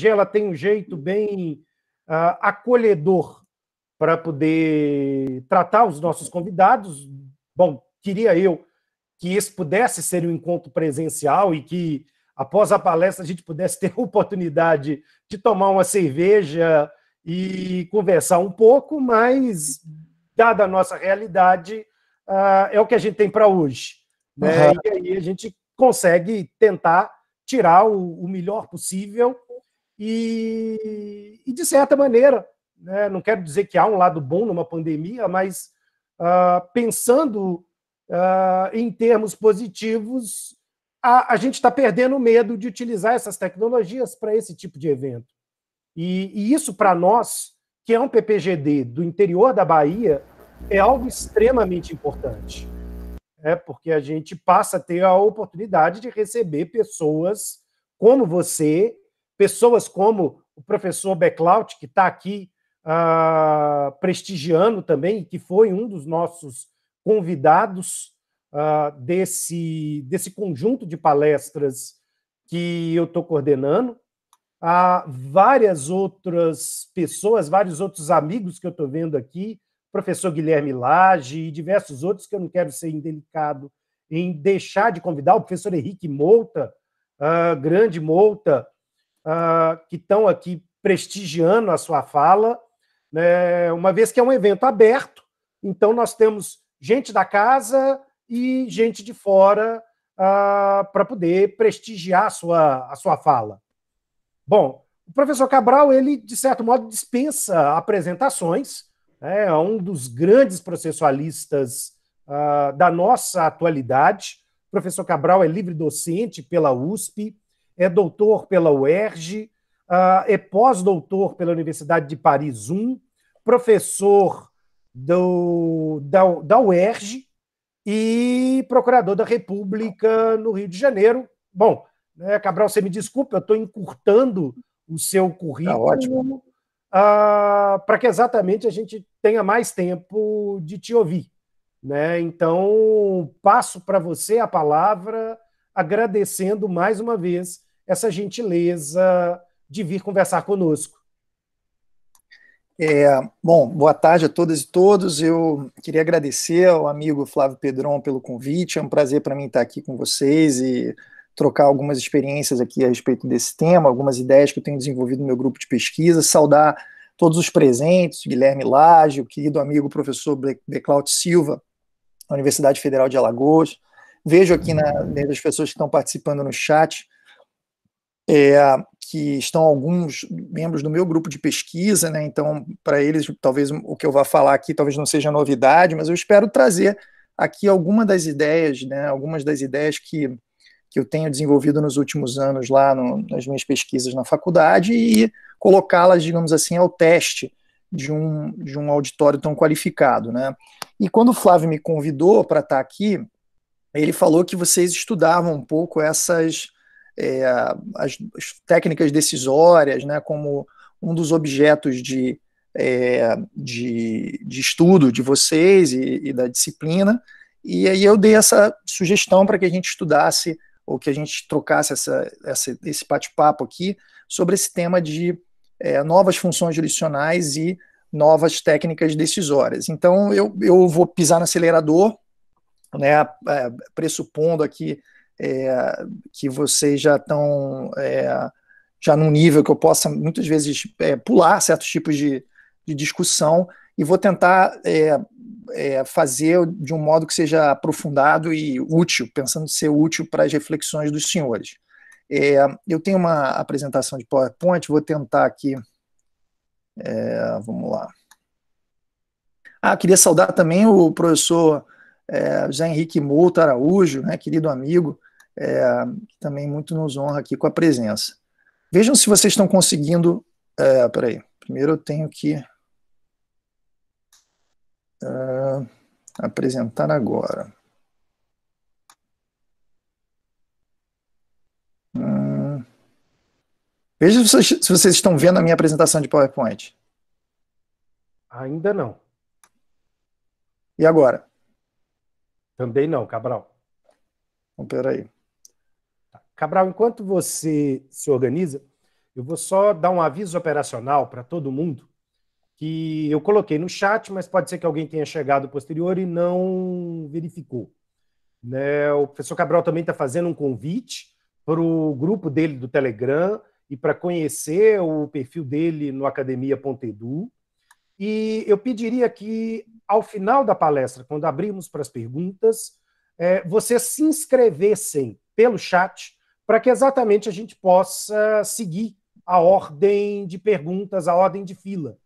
ela tem um jeito bem acolhedor para poder tratar os nossos convidados. Bom, queria eu que esse pudesse ser um encontro presencial e que, após a palestra, a gente pudesse ter a oportunidade de tomar uma cerveja e conversar um pouco, mas, dada a nossa realidade, é o que a gente tem para hoje. Né? E aí a gente consegue tentar tirar o melhor possível e, de certa maneira, né, não quero dizer que há um lado bom numa pandemia, mas pensando em termos positivos, a gente está perdendo o medo de utilizar essas tecnologias para esse tipo de evento. E isso, para nós, que é um PPGD do interior da Bahia, é algo extremamente importante. Porque a gente passa a ter a oportunidade de receber pessoas como você, pessoas como o professor Becklaut, que está aqui prestigiando também, que foi um dos nossos convidados desse conjunto de palestras que eu estou coordenando. Há várias outras pessoas, vários outros amigos que eu estou vendo aqui, professor Guilherme Lage e diversos outros que eu não quero ser indelicado em deixar de convidar, o professor Henrique Mouta, grande Mouta, que estão aqui prestigiando a sua fala, né, uma vez que é um evento aberto, então nós temos gente da casa e gente de fora para poder prestigiar a sua fala. Bom, o professor Cabral, ele, de certo modo, dispensa apresentações, é um dos grandes processualistas da nossa atualidade. O professor Cabral é livre-docente pela USP, é doutor pela UERJ, é pós-doutor pela Universidade de Paris I, professor da UERJ e procurador da República no Rio de Janeiro. Bom, Cabral, você me desculpa, eu estou encurtando o seu currículo para que exatamente a gente tenha mais tempo de te ouvir. Né? Então, passo para você a palavra, agradecendo mais uma vez essa gentileza de vir conversar conosco. Bom, boa tarde a todas e todos. Eu queria agradecer ao amigo Flávio Pedron pelo convite. É um prazer para mim estar aqui com vocês e trocar algumas experiências aqui a respeito desse tema, algumas ideias que eu tenho desenvolvido no meu grupo de pesquisa, saudar todos os presentes, Guilherme Lage, o querido amigo professor Becklaut Silva, da Universidade Federal de Alagoas. Vejo aqui das pessoas que estão participando no chat, que estão alguns membros do meu grupo de pesquisa, né? Então, para eles, talvez o que eu vá falar aqui talvez não seja novidade, mas eu espero trazer aqui algumas das ideias, né? Algumas das ideias que eu tenho desenvolvido nos últimos anos lá nas minhas pesquisas na faculdade e colocá-las, digamos assim, ao teste de um auditório tão qualificado, né? E quando o Flávio me convidou para estar aqui, ele falou que vocês estudavam um pouco essas as técnicas decisórias, né, como um dos objetos de estudo de vocês e da disciplina, e aí eu dei essa sugestão para que a gente estudasse, ou que a gente trocasse esse bate-papo aqui, sobre esse tema de novas funções jurisdicionais e novas técnicas decisórias. Então, eu vou pisar no acelerador, né, pressupondo aqui que vocês já estão já num nível que eu possa, muitas vezes, pular certos tipos de discussão, e vou tentar fazer de um modo que seja aprofundado e útil, pensando em ser útil para as reflexões dos senhores. Eu tenho uma apresentação de PowerPoint, vou tentar aqui, vamos lá. Queria saudar também o professor José Henrique Mouta Araújo, né, querido amigo, que também muito nos honra aqui com a presença. Vejam se vocês estão conseguindo... Peraí, primeiro eu tenho que apresentar agora. Veja se vocês estão vendo a minha apresentação de PowerPoint. Ainda não. E agora? Também não, Cabral. Então, peraí. Cabral, enquanto você se organiza, eu vou só dar um aviso operacional para todo mundo, que eu coloquei no chat, mas pode ser que alguém tenha chegado posterior e não verificou. Né? O professor Cabral também está fazendo um convite para o grupo dele do Telegram e para conhecer o perfil dele no academia.edu. E eu pediria que, ao final da palestra, quando abrirmos para as perguntas, vocês se inscrevessem pelo chat para que exatamente a gente possa seguir a ordem de perguntas, a ordem de fila.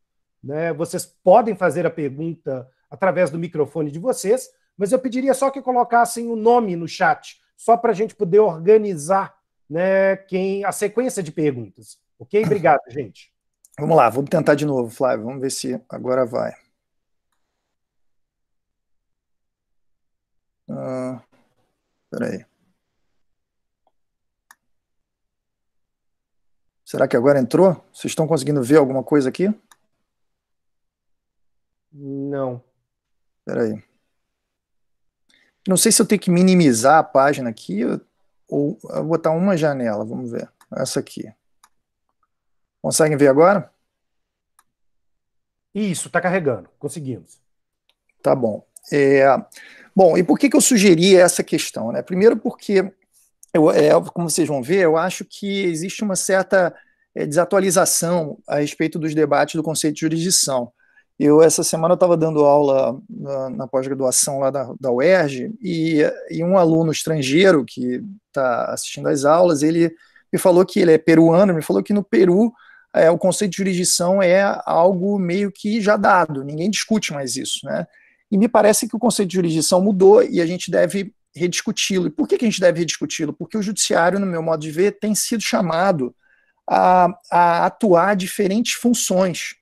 Né? Vocês podem fazer a pergunta através do microfone de vocês, mas eu pediria só que colocassem o nome no chat, só para a gente poder organizar, né, a sequência de perguntas. Ok? Obrigado, gente. Vamos lá, vamos tentar de novo, Flávio. Vamos ver se agora vai. Espera aí. Será que agora entrou? Vocês estão conseguindo ver alguma coisa aqui? Não. Espera aí. Não sei se eu tenho que minimizar a página aqui ou botar uma janela. Vamos ver. Essa aqui. Conseguem ver agora? Isso, está carregando. Conseguimos. Tá bom. Bom, e por que eu sugeri essa questão? Né? Primeiro porque, como vocês vão ver, eu acho que existe uma certa desatualização a respeito dos debates do conceito de jurisdição. Essa semana, eu estava dando aula na pós-graduação lá da UERJ, e um aluno estrangeiro que está assistindo às aulas, ele me falou que ele é peruano, me falou que no Peru o conceito de jurisdição é algo meio que já dado, ninguém discute mais isso, né? E me parece que o conceito de jurisdição mudou e a gente deve rediscuti-lo. E por que a gente deve rediscuti-lo? Porque o judiciário, no meu modo de ver, tem sido chamado a atuar diferentes funções.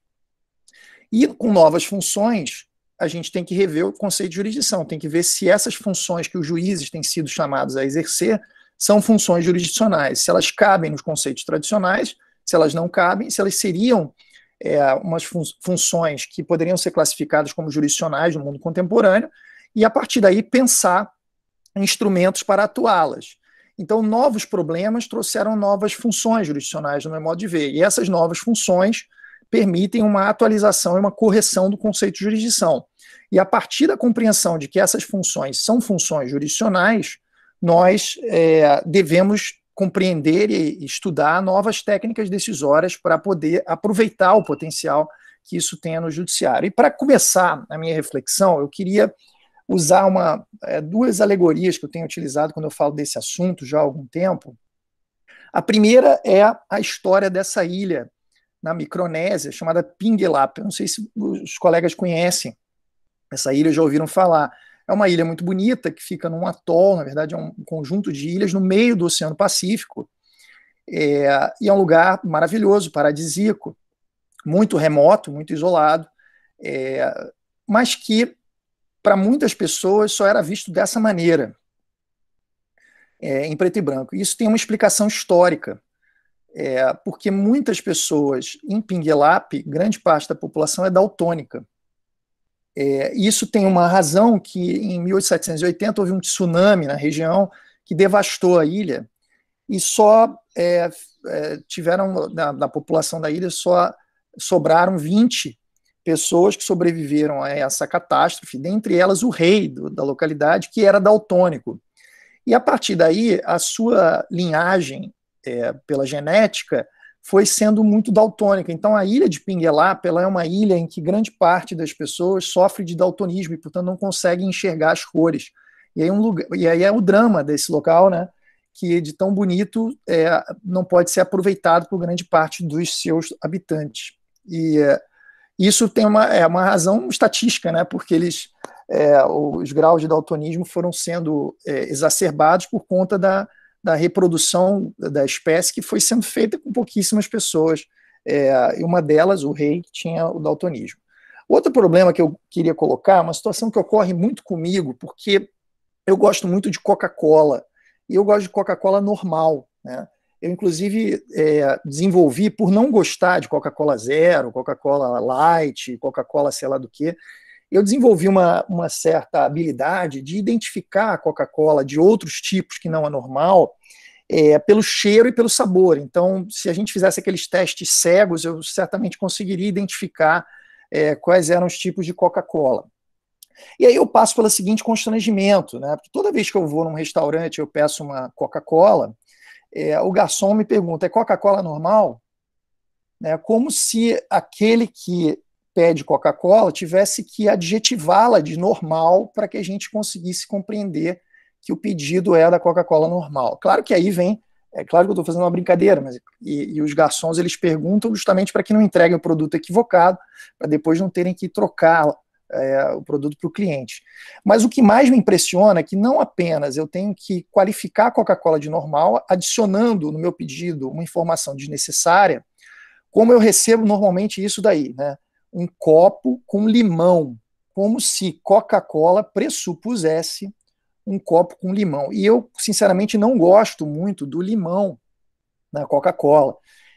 E com novas funções, a gente tem que rever o conceito de jurisdição, tem que ver se essas funções que os juízes têm sido chamados a exercer são funções jurisdicionais, se elas cabem nos conceitos tradicionais, se elas não cabem, se elas seriam umas funções que poderiam ser classificadas como jurisdicionais no mundo contemporâneo, e a partir daí pensar em instrumentos para atuá-las. Então, novos problemas trouxeram novas funções jurisdicionais, no meu modo de ver, e essas novas funções permitem uma atualização e uma correção do conceito de jurisdição. E a partir da compreensão de que essas funções são funções jurisdicionais, nós devemos compreender e estudar novas técnicas decisórias para poder aproveitar o potencial que isso tenha no judiciário. E para começar a minha reflexão, eu queria usar duas alegorias que eu tenho utilizado quando eu falo desse assunto já há algum tempo. A primeira é a história dessa ilha na Micronésia, chamada Pinguelap. Eu não sei se os colegas conhecem essa ilha, já ouviram falar. É uma ilha muito bonita, que fica num atol, na verdade é um conjunto de ilhas no meio do Oceano Pacífico, e é um lugar maravilhoso, paradisíaco, muito remoto, muito isolado, mas que, para muitas pessoas, só era visto dessa maneira, em preto e branco. Isso tem uma explicação histórica, porque muitas pessoas em Pinguelap, grande parte da população é daltônica. Isso tem uma razão que em 1780 houve um tsunami na região que devastou a ilha e só tiveram, na população da ilha, só sobraram 20 pessoas que sobreviveram a essa catástrofe, dentre elas o rei da localidade, que era daltônico. E a partir daí, a sua linhagem, pela genética, foi sendo muito daltônica. Então, a ilha de Pinguelap, ela é uma ilha em que grande parte das pessoas sofre de daltonismo e, portanto, não consegue enxergar as cores. E aí é o drama desse local, né, que de tão bonito não pode ser aproveitado por grande parte dos seus habitantes. E isso tem uma razão estatística, né, porque os graus de daltonismo foram sendo exacerbados por conta da reprodução da espécie que foi sendo feita com pouquíssimas pessoas, e uma delas, o rei, que tinha o daltonismo. Outro problema que eu queria colocar, uma situação que ocorre muito comigo, porque eu gosto muito de Coca-Cola, e eu gosto de Coca-Cola normal, né? Eu, inclusive, desenvolvi, por não gostar de Coca-Cola Zero, Coca-Cola Light, Coca-Cola sei lá do que, eu desenvolvi uma certa habilidade de identificar a Coca-Cola de outros tipos que não a normal pelo cheiro e pelo sabor. Então, se a gente fizesse aqueles testes cegos, eu certamente conseguiria identificar quais eram os tipos de Coca-Cola. E aí eu passo pelo seguinte constrangimento, né? Porque toda vez que eu vou num restaurante, eu peço uma Coca-Cola, o garçom me pergunta, é Coca-Cola normal? Como se aquele que pede Coca-Cola tivesse que adjetivá-la de normal para que a gente conseguisse compreender que o pedido é da Coca-Cola normal. Claro que aí vem, claro que eu estou fazendo uma brincadeira, mas e os garçons eles perguntam justamente para que não entreguem o produto equivocado, para depois não terem que trocar o produto para o cliente. Mas o que mais me impressiona é que não apenas eu tenho que qualificar a Coca-Cola de normal, adicionando no meu pedido uma informação desnecessária, como eu recebo normalmente isso daí, né? Um copo com limão, como se Coca-Cola pressupusesse um copo com limão. E eu, sinceramente, não gosto muito do limão na Coca-Cola.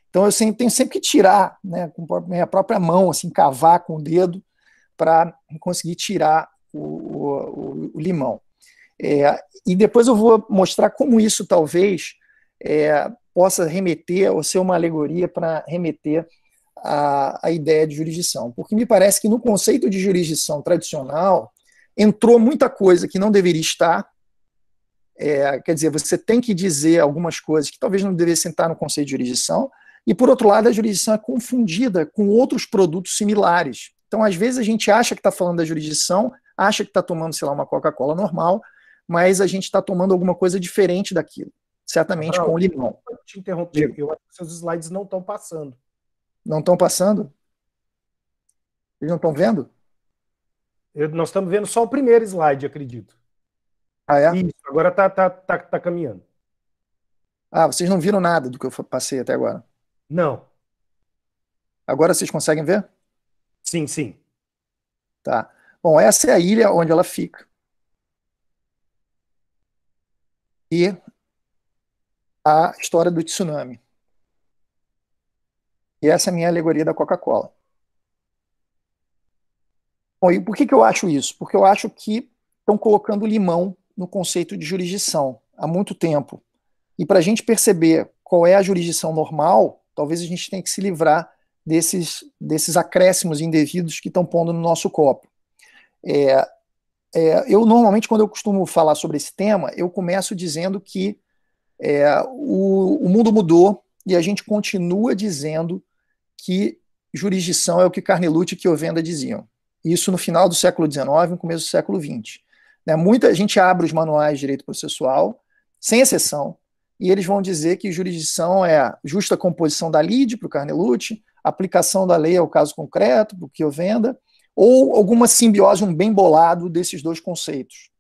Então eu tenho sempre que tirar, né, com a minha própria mão, assim, cavar com o dedo para conseguir tirar o limão. E depois eu vou mostrar como isso talvez possa remeter, ou ser uma alegoria para remeter à ideia de jurisdição. Porque me parece que no conceito de jurisdição tradicional entrou muita coisa que não deveria estar. Quer dizer, você tem que dizer algumas coisas que talvez não devessem estar no conceito de jurisdição, e por outro lado a jurisdição é confundida com outros produtos similares. Então às vezes a gente acha que está falando da jurisdição, acha que está tomando, sei lá, uma Coca-Cola normal, mas a gente está tomando alguma coisa diferente daquilo, certamente com o limão. Vou te interromper, eu acho que seus slides não estão passando. Não estão passando? Eles não estão vendo? Nós estamos vendo só o primeiro slide, acredito. Ah, é? Isso, agora tá caminhando. Ah, vocês não viram nada do que eu passei até agora? Não. Agora vocês conseguem ver? Sim, sim. Tá. Bom, essa é a ilha onde ela fica. E a história do tsunami. E essa é a minha alegoria da Coca-Cola. Bom, e por que eu acho isso? Porque eu acho que estão colocando limão no conceito de jurisdição há muito tempo. E para a gente perceber qual é a jurisdição normal, talvez a gente tenha que se livrar desses acréscimos indevidos que estão pondo no nosso copo. Eu, normalmente, quando eu costumo falar sobre esse tema, eu começo dizendo que o mundo mudou e a gente continua dizendo que jurisdição é o que Carnelucci e Chiovenda diziam. Isso no final do século XIX, no começo do século XX. Muita gente abre os manuais de direito processual, sem exceção, e eles vão dizer que jurisdição é a justa composição da lide para o Carnelucci, aplicação da lei ao caso concreto para o Chiovenda, ou alguma simbiose, um bem bolado desses dois conceitos.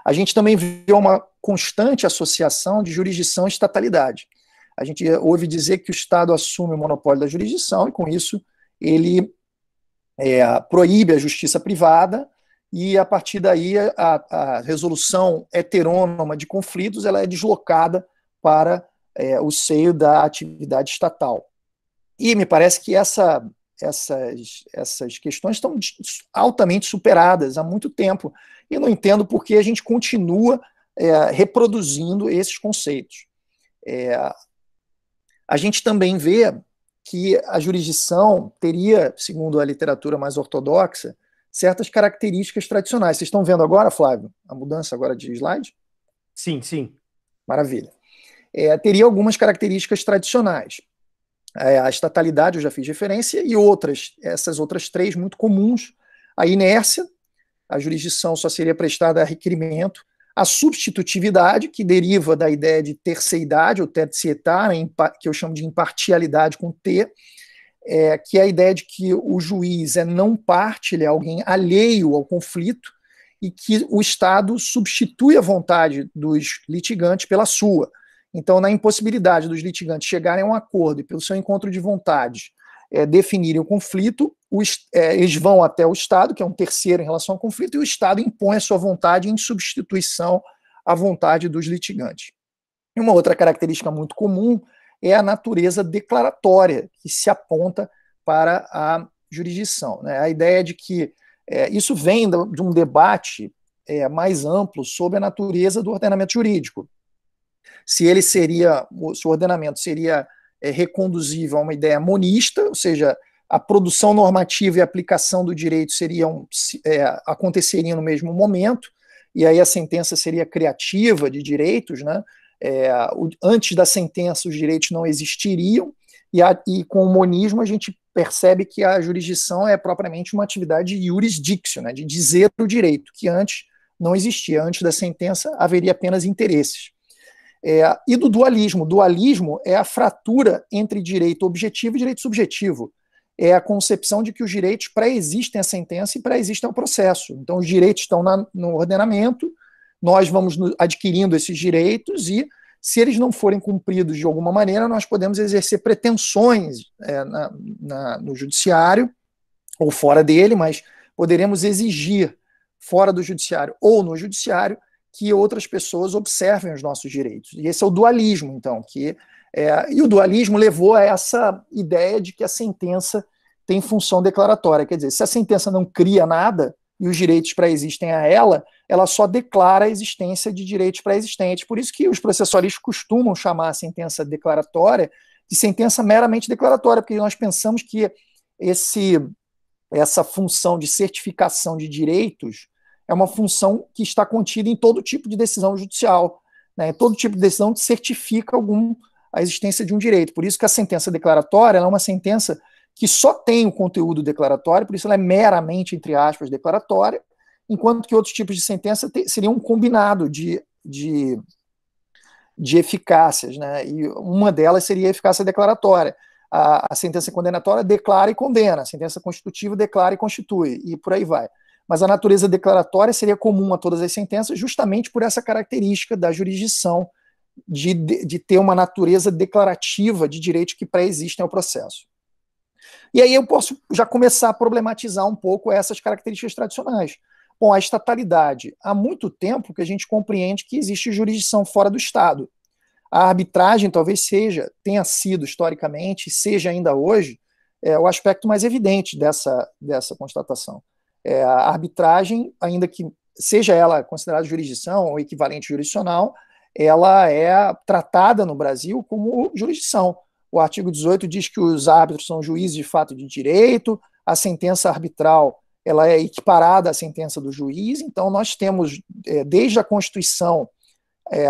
A gente também vê uma constante associação de jurisdição e estatalidade. A gente ouve dizer que o Estado assume o monopólio da jurisdição e, com isso, ele proíbe a justiça privada e, a partir daí, a resolução heterônoma de conflitos ela é deslocada para o seio da atividade estatal. E me parece que essas questões estão altamente superadas há muito tempo. E não entendo por que a gente continua reproduzindo esses conceitos. A gente também vê que a jurisdição teria, segundo a literatura mais ortodoxa, certas características tradicionais. Vocês estão vendo agora, Flávio, a mudança agora de slide? Sim, sim. Maravilha. Teria algumas características tradicionais. A estatalidade, eu já fiz referência, e essas outras três muito comuns: a inércia, a jurisdição só seria prestada a requerimento; a substitutividade, que deriva da ideia de terceidade, ou tercietar, que eu chamo de impartialidade com T, que é a ideia de que o juiz é não parte, ele é alguém alheio ao conflito, e que o Estado substitui a vontade dos litigantes pela sua. Então, na impossibilidade dos litigantes chegarem a um acordo e, pelo seu encontro de vontades, definirem o conflito, eles vão até o Estado, que é um terceiro em relação ao conflito, e o Estado impõe a sua vontade em substituição à vontade dos litigantes. E uma outra característica muito comum é a natureza declaratória que se aponta para a jurisdição. A ideia de que isso vem de um debate mais amplo sobre a natureza do ordenamento jurídico. se o ordenamento seria reconduzível a uma ideia monista, ou seja, a produção normativa e a aplicação do direito aconteceriam no mesmo momento, e aí a sentença seria criativa de direitos, né? Antes da sentença os direitos não existiriam, e com o monismo a gente percebe que a jurisdição é propriamente uma atividade de jurisdiction, né? De dizer o direito, que antes não existia. Antes da sentença haveria apenas interesses. E do dualismo. O dualismo é a fratura entre direito objetivo e direito subjetivo. É a concepção de que os direitos pré-existem à sentença e pré-existem ao processo. Então, os direitos estão no ordenamento, nós vamos adquirindo esses direitos e, se eles não forem cumpridos de alguma maneira, nós podemos exercer pretensões no judiciário ou fora dele, mas poderemos exigir fora do judiciário ou no judiciário que outras pessoas observem os nossos direitos. E esse é o dualismo, então, e o dualismo levou a essa ideia de que a sentença tem função declaratória. Quer dizer, se a sentença não cria nada e os direitos pré-existem a ela só declara a existência de direitos pré-existentes. Por isso que os processualistas costumam chamar a sentença declaratória de sentença meramente declaratória, porque nós pensamos que essa função de certificação de direitos é uma função que está contida em todo tipo de decisão judicial, né? Todo tipo de decisão que certifica a existência de um direito. Por isso que a sentença declaratória é uma sentença que só tem o conteúdo declaratório, por isso ela é meramente, entre aspas, declaratória, enquanto que outros tipos de sentença seriam um combinado de eficácias, né? E uma delas seria a eficácia declaratória. A sentença condenatória declara e condena, a sentença constitutiva declara e constitui, e por aí vai. Mas a natureza declaratória seria comum a todas as sentenças, justamente por essa característica da jurisdição de ter uma natureza declarativa de direitos que pré-existem ao processo. E aí eu posso já começar a problematizar um pouco essas características tradicionais. Bom, a estatalidade. Há muito tempo que a gente compreende que existe jurisdição fora do Estado. A arbitragem talvez tenha sido historicamente, seja ainda hoje, o aspecto mais evidente dessa constatação. A arbitragem, ainda que seja ela considerada jurisdição ou equivalente jurisdicional, ela é tratada no Brasil como jurisdição. O artigo 18 diz que os árbitros são juízes de fato de direito, a sentença arbitral ela é equiparada à sentença do juiz, então nós temos, desde a Constituição,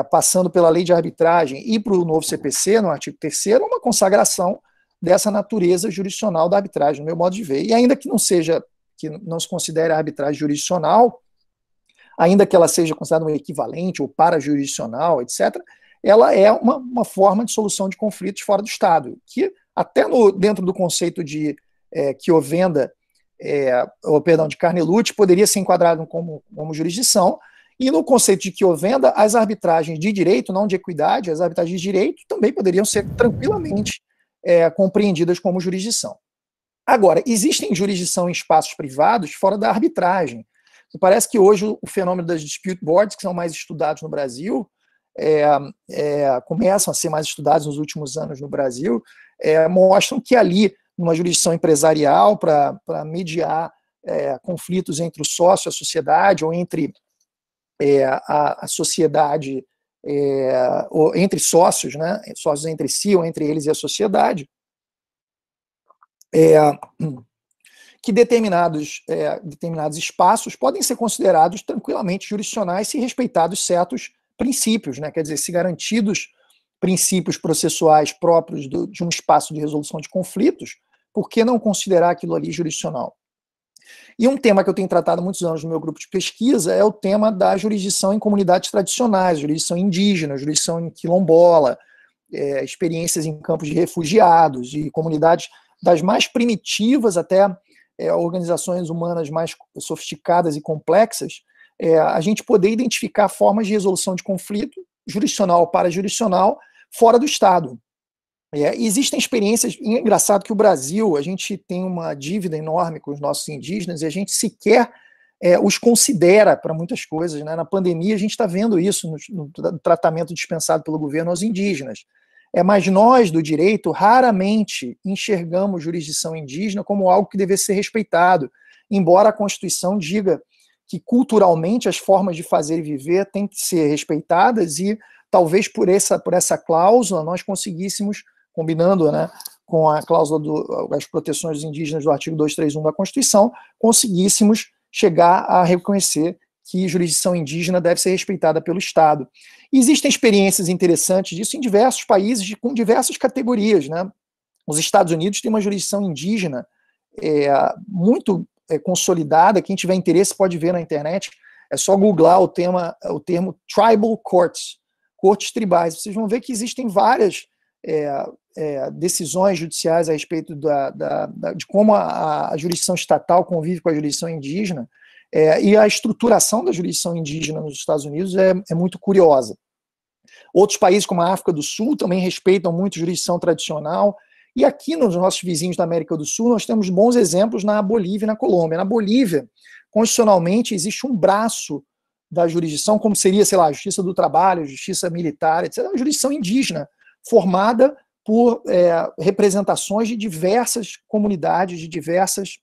passando pela lei de arbitragem e para o novo CPC, no artigo 3º, uma consagração dessa natureza jurisdicional da arbitragem, no meu modo de ver. E ainda que não se considere a arbitragem jurisdicional, ainda que ela seja considerada um equivalente ou parajurisdicional, etc., ela é uma forma de solução de conflitos fora do Estado, que até dentro do conceito de Chiovenda, de Carnelutti, poderia ser enquadrado como jurisdição, e no conceito de Chiovenda, as arbitragens de direito, não de equidade, as arbitragens de direito também poderiam ser tranquilamente compreendidas como jurisdição. Agora, existem jurisdição em espaços privados fora da arbitragem. E parece que hoje o fenômeno das dispute boards, que são mais estudados no Brasil, começam a ser mais estudados nos últimos anos no Brasil, mostram que ali, numa jurisdição empresarial, para mediar conflitos entre o sócio e a sociedade, ou entre a sociedade, ou entre sócios, né, sócios entre si, ou entre eles e a sociedade, que determinados espaços podem ser considerados tranquilamente jurisdicionais se respeitados certos princípios, né? Quer dizer, se garantidos princípios processuais próprios de um espaço de resolução de conflitos, por que não considerar aquilo ali jurisdicional? E um tema que eu tenho tratado há muitos anos no meu grupo de pesquisa é o tema da jurisdição em comunidades tradicionais, jurisdição indígena, jurisdição em quilombola, experiências em campos de refugiados, de comunidades das mais primitivas até organizações humanas mais sofisticadas e complexas, a gente poder identificar formas de resolução de conflito, jurisdicional ou parajurisdicional, fora do Estado. Existem experiências, e é engraçado que o Brasil, a gente tem uma dívida enorme com os nossos indígenas, e a gente sequer os considera para muitas coisas, né? Na pandemia a gente está vendo isso no tratamento dispensado pelo governo aos indígenas. Mas nós, do direito, raramente enxergamos jurisdição indígena como algo que deve ser respeitado, embora a Constituição diga que culturalmente as formas de fazer e viver têm que ser respeitadas e talvez por essa cláusula nós conseguíssemos, combinando, né, com a cláusula das proteções dos indígenas do artigo 231 da Constituição, conseguíssemos chegar a reconhecer que jurisdição indígena deve ser respeitada pelo Estado. E existem experiências interessantes disso em diversos países, com diversas categorias, né? Os Estados Unidos têm uma jurisdição indígena muito consolidada. Quem tiver interesse pode ver na internet, é só googlar o termo tribal courts, cortes tribais. Vocês vão ver que existem várias decisões judiciais a respeito de como a jurisdição estatal convive com a jurisdição indígena, e a estruturação da jurisdição indígena nos Estados Unidos é muito curiosa. Outros países, como a África do Sul, também respeitam muito a jurisdição tradicional, e aqui nos nossos vizinhos da América do Sul, nós temos bons exemplos na Bolívia e na Colômbia. Na Bolívia, constitucionalmente, existe um braço da jurisdição, como seria, sei lá, a justiça do trabalho, a justiça militar, etc., uma jurisdição indígena, formada por representações de diversas comunidades, de diversas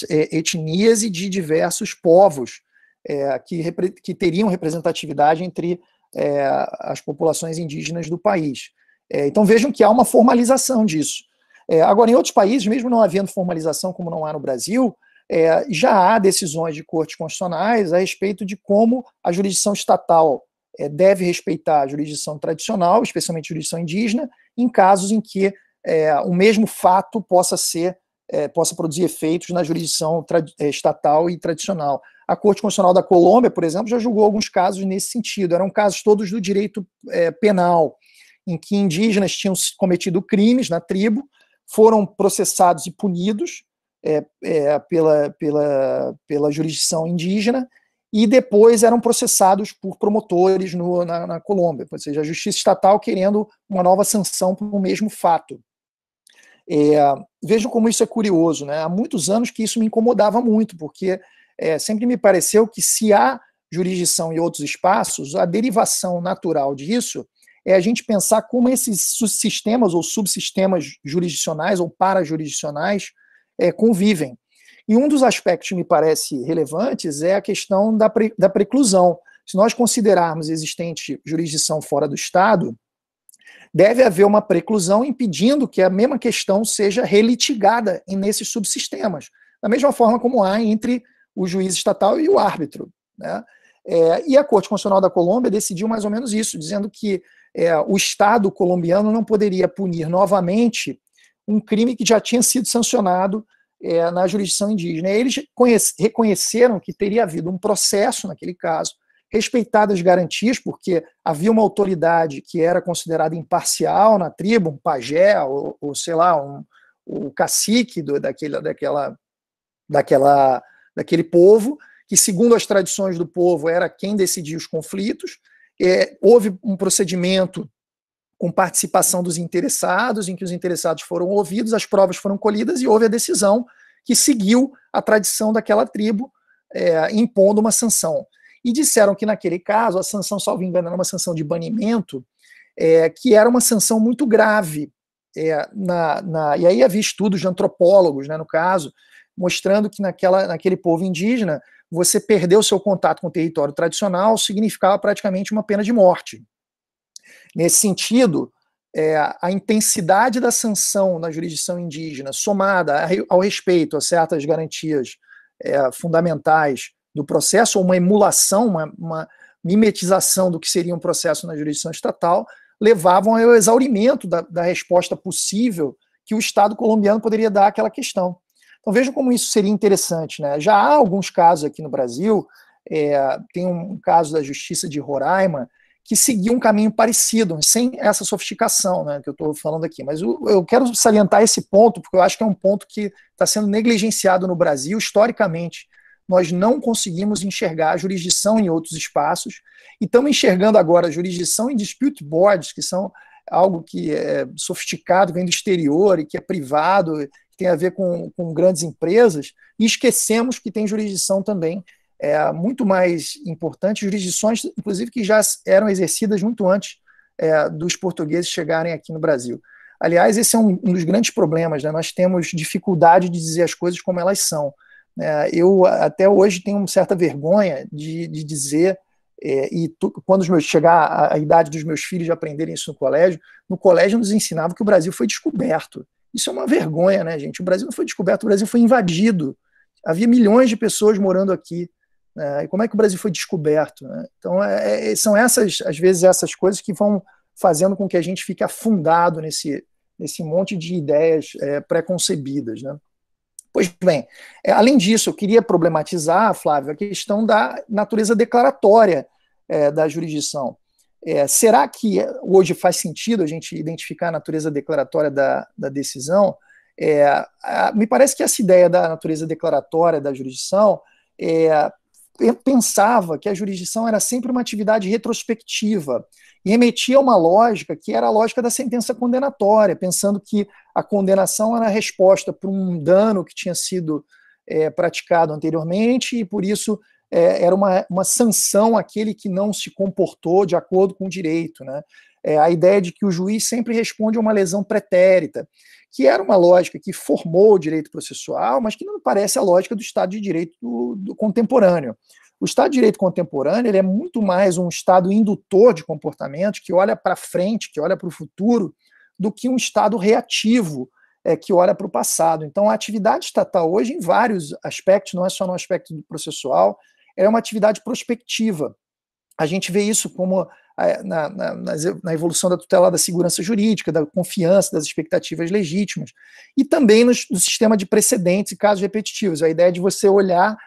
etnias e de diversos povos que teriam representatividade entre as populações indígenas do país. Então vejam que há uma formalização disso. Agora, em outros países, mesmo não havendo formalização como não há no Brasil, já há decisões de cortes constitucionais a respeito de como a jurisdição estatal deve respeitar a jurisdição tradicional, especialmente a jurisdição indígena, em casos em que o mesmo fato possa produzir efeitos na jurisdição estatal e tradicional. A Corte Constitucional da Colômbia, por exemplo, já julgou alguns casos nesse sentido. Eram casos todos do direito penal, em que indígenas tinham cometido crimes na tribo, foram processados e punidos pela jurisdição indígena, e depois eram processados por promotores na Colômbia, ou seja, a justiça estatal querendo uma nova sanção para o mesmo fato. Vejam como isso é curioso, né? Há muitos anos que isso me incomodava muito, porque sempre me pareceu que, se há jurisdição em outros espaços, a derivação natural disso é a gente pensar como esses sistemas ou subsistemas jurisdicionais ou parajurisdicionais convivem. E um dos aspectos que me parece relevantes é a questão da preclusão. Se nós considerarmos existente jurisdição fora do Estado, deve haver uma preclusão impedindo que a mesma questão seja relitigada nesses subsistemas, da mesma forma como há entre o juiz estatal e o árbitro, né? E a Corte Constitucional da Colômbia decidiu mais ou menos isso, dizendo que o Estado colombiano não poderia punir novamente um crime que já tinha sido sancionado na jurisdição indígena. E eles reconheceram que teria havido um processo naquele caso, respeitadas as garantias, porque havia uma autoridade que era considerada imparcial na tribo, um pajé, ou sei lá, o cacique daquele povo, que, segundo as tradições do povo, era quem decidia os conflitos. Houve um procedimento com participação dos interessados, em que os interessados foram ouvidos, as provas foram colhidas e houve a decisão que seguiu a tradição daquela tribo, impondo uma sanção. E disseram que, naquele caso, a sanção, salvo engano, era uma sanção de banimento, que era uma sanção muito grave. E aí havia estudos de antropólogos, né, no caso, mostrando que naquele povo indígena, você perder o seu contato com o território tradicional significava praticamente uma pena de morte. Nesse sentido, a intensidade da sanção na jurisdição indígena, somada ao respeito a certas garantias fundamentais do processo, ou uma emulação, uma mimetização do que seria um processo na jurisdição estatal, levavam ao exaurimento da resposta possível que o Estado colombiano poderia dar àquela questão. Então vejam como isso seria interessante, né? Já há alguns casos aqui no Brasil, tem um caso da Justiça de Roraima, que seguiu um caminho parecido, sem essa sofisticação, né, que eu estou falando aqui. Mas eu quero salientar esse ponto, porque eu acho que é um ponto que está sendo negligenciado no Brasil. Historicamente, nós não conseguimos enxergar a jurisdição em outros espaços, e estamos enxergando agora a jurisdição em dispute boards, que são algo que é sofisticado, vem do exterior e que é privado, que tem a ver com grandes empresas, e esquecemos que tem jurisdição também muito mais importante, jurisdições, inclusive, que já eram exercidas muito antes dos portugueses chegarem aqui no Brasil. Aliás, esse é um dos grandes problemas, né? Nós temos dificuldade de dizer as coisas como elas são. Eu até hoje tenho uma certa vergonha de dizer, quando chegar a idade dos meus filhos de aprenderem isso no colégio nos ensinava que o Brasil foi descoberto. Isso é uma vergonha, né, gente? O Brasil não foi descoberto, o Brasil foi invadido. Havia milhões de pessoas morando aqui. E como é que o Brasil foi descoberto? Né? Então, são às vezes, essas coisas que vão fazendo com que a gente fique afundado nesse monte de ideias pré-concebidas, né? Pois bem, além disso, eu queria problematizar, Flávio, a questão da natureza declaratória da jurisdição. Será que hoje faz sentido a gente identificar a natureza declaratória da decisão? Me parece que essa ideia da natureza declaratória da jurisdição pensava que a jurisdição era sempre uma atividade retrospectiva e remetia a uma lógica que era a lógica da sentença condenatória, pensando que a condenação era a resposta por um dano que tinha sido praticado anteriormente e, por isso, era uma sanção àquele que não se comportou de acordo com o direito, né? A ideia de que o juiz sempre responde a uma lesão pretérita, que era uma lógica que formou o direito processual, mas que não parece a lógica do Estado de Direito do contemporâneo. O Estado de Direito contemporâneo ele é muito mais um Estado indutor de comportamento, que olha para frente, que olha para o futuro, do que um Estado reativo, que olha para o passado. Então, a atividade estatal hoje, em vários aspectos, não é só no aspecto processual, é uma atividade prospectiva. A gente vê isso como na evolução da tutela da segurança jurídica, da confiança, das expectativas legítimas, e também no sistema de precedentes e casos repetitivos. A ideia de você olhar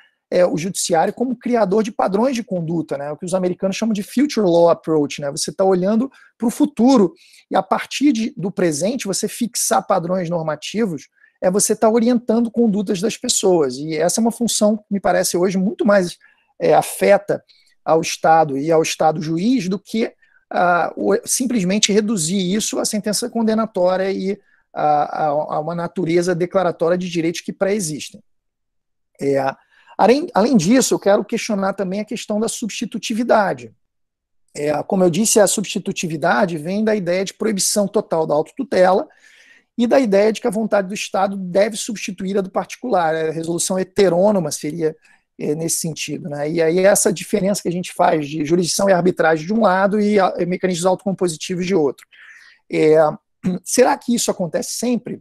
o judiciário como criador de padrões de conduta, né? O que os americanos chamam de future law approach, né? Você está olhando para o futuro e, a partir do presente, você fixar padrões normativos, você está orientando condutas das pessoas. E essa é uma função que me parece hoje muito mais afeta ao Estado e ao Estado juiz do que simplesmente reduzir isso à sentença condenatória e a uma natureza declaratória de direitos que pré-existem. Além disso, eu quero questionar também a questão da substitutividade. Como eu disse, a substitutividade vem da ideia de proibição total da autotutela e da ideia de que a vontade do Estado deve substituir a do particular. A resolução heterônoma seria nesse sentido, né? E aí essa diferença que a gente faz de jurisdição e arbitragem de um lado e mecanismos autocompositivos de outro. Será que isso acontece sempre?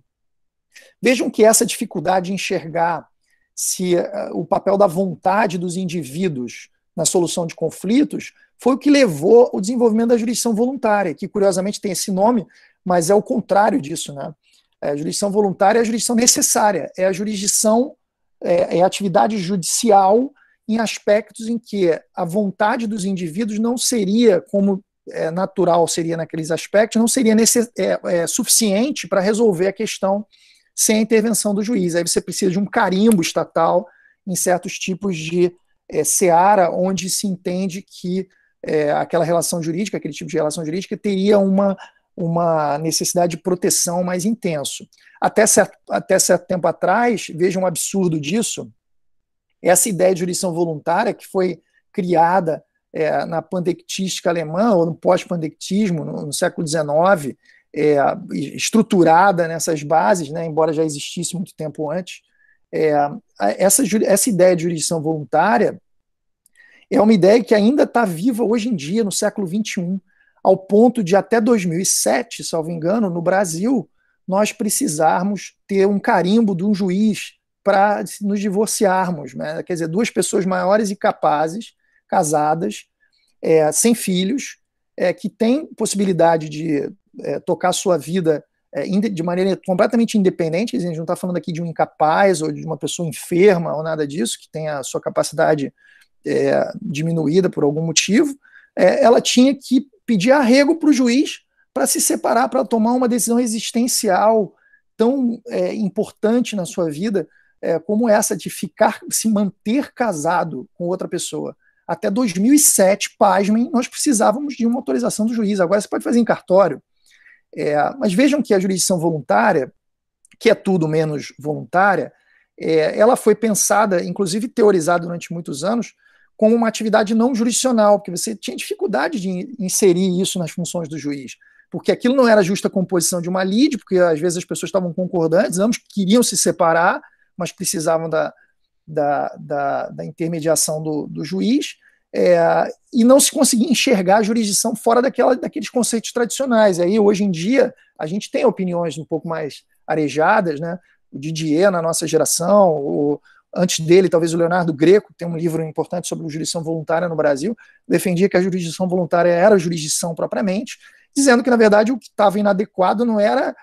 Vejam que essa dificuldade de enxergar se o papel da vontade dos indivíduos na solução de conflitos foi o que levou ao desenvolvimento da jurisdição voluntária, que curiosamente tem esse nome, mas é o contrário disso, né? A jurisdição voluntária é a jurisdição necessária, é a jurisdição, é a atividade judicial em aspectos em que a vontade dos indivíduos não seria, como natural seria naqueles aspectos, não seria suficiente para resolver a questão sem a intervenção do juiz. Aí você precisa de um carimbo estatal em certos tipos de seara onde se entende que aquela relação jurídica, aquele tipo de relação jurídica, teria uma necessidade de proteção mais intenso. Até certo tempo atrás, veja um absurdo disso, essa ideia de jurisdição voluntária que foi criada na pandectística alemã, ou no pós-pandectismo, no século XIX, estruturada nessas bases, né, embora já existisse muito tempo antes, essa ideia de jurisdição voluntária é uma ideia que ainda está viva hoje em dia, no século XXI, ao ponto de até 2007, salvo engano, no Brasil, nós precisarmos ter um carimbo de um juiz para nos divorciarmos, né? Quer dizer, duas pessoas maiores e capazes, casadas, sem filhos, que têm possibilidade de tocar sua vida de maneira completamente independente. A gente não está falando aqui de um incapaz ou de uma pessoa enferma ou nada disso, que tem a sua capacidade diminuída por algum motivo. Ela tinha que pedir arrego para o juiz para se separar, para tomar uma decisão existencial tão importante na sua vida como essa de se manter casado com outra pessoa. Até 2007, pasmem, nós precisávamos de uma autorização do juiz. Agora você pode fazer em cartório. Mas vejam que a jurisdição voluntária, que é tudo menos voluntária, ela foi pensada, inclusive teorizada durante muitos anos, como uma atividade não jurisdicional, porque você tinha dificuldade de inserir isso nas funções do juiz, porque aquilo não era justa composição de uma lide, porque às vezes as pessoas estavam concordantes, ambos queriam se separar, mas precisavam da intermediação do juiz, e não se conseguir enxergar a jurisdição fora daqueles conceitos tradicionais. Aí, hoje em dia, a gente tem opiniões um pouco mais arejadas, né? O Didier, na nossa geração, antes dele, talvez o Leonardo Greco, tem um livro importante sobre jurisdição voluntária no Brasil, defendia que a jurisdição voluntária era a jurisdição propriamente, dizendo que, na verdade, o que estava inadequado não é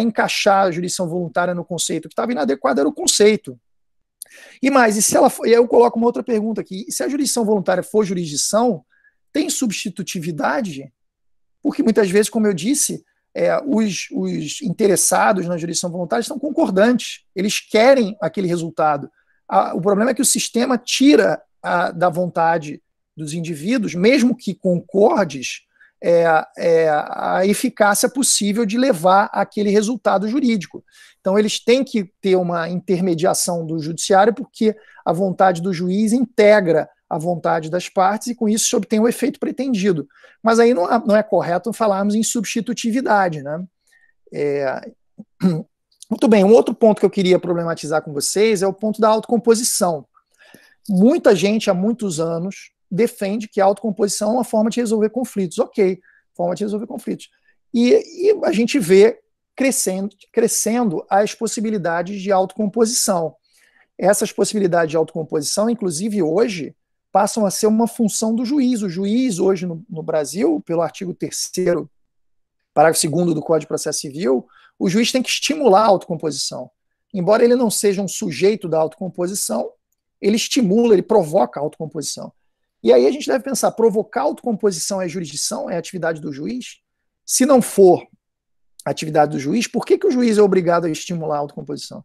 encaixar a jurisdição voluntária no conceito, o que estava inadequado era o conceito. E mais, e aí eu coloco uma outra pergunta aqui, e se a jurisdição voluntária for jurisdição, tem substitutividade? Porque muitas vezes, como eu disse, os interessados na jurisdição voluntária estão concordantes, eles querem aquele resultado. O problema é que o sistema tira da vontade dos indivíduos, mesmo que concordes, a eficácia possível de levar aquele resultado jurídico. Então, eles têm que ter uma intermediação do judiciário, porque a vontade do juiz integra a vontade das partes e, com isso, se obtém o efeito pretendido. Mas aí não é correto falarmos em substitutividade, né? Muito bem, um outro ponto que eu queria problematizar com vocês é o ponto da autocomposição. Muita gente, há muitos anos, defende que a autocomposição é uma forma de resolver conflitos. Ok, forma de resolver conflitos. E a gente vê crescendo as possibilidades de autocomposição. Essas possibilidades de autocomposição, inclusive hoje, passam a ser uma função do juiz. O juiz, hoje no Brasil, pelo artigo 3º, parágrafo 2º do Código de Processo Civil, o juiz tem que estimular a autocomposição. Embora ele não seja um sujeito da autocomposição, ele estimula, ele provoca a autocomposição. E aí a gente deve pensar, provocar autocomposição é jurisdição, é atividade do juiz? Se não for atividade do juiz, por que o juiz é obrigado a estimular a autocomposição?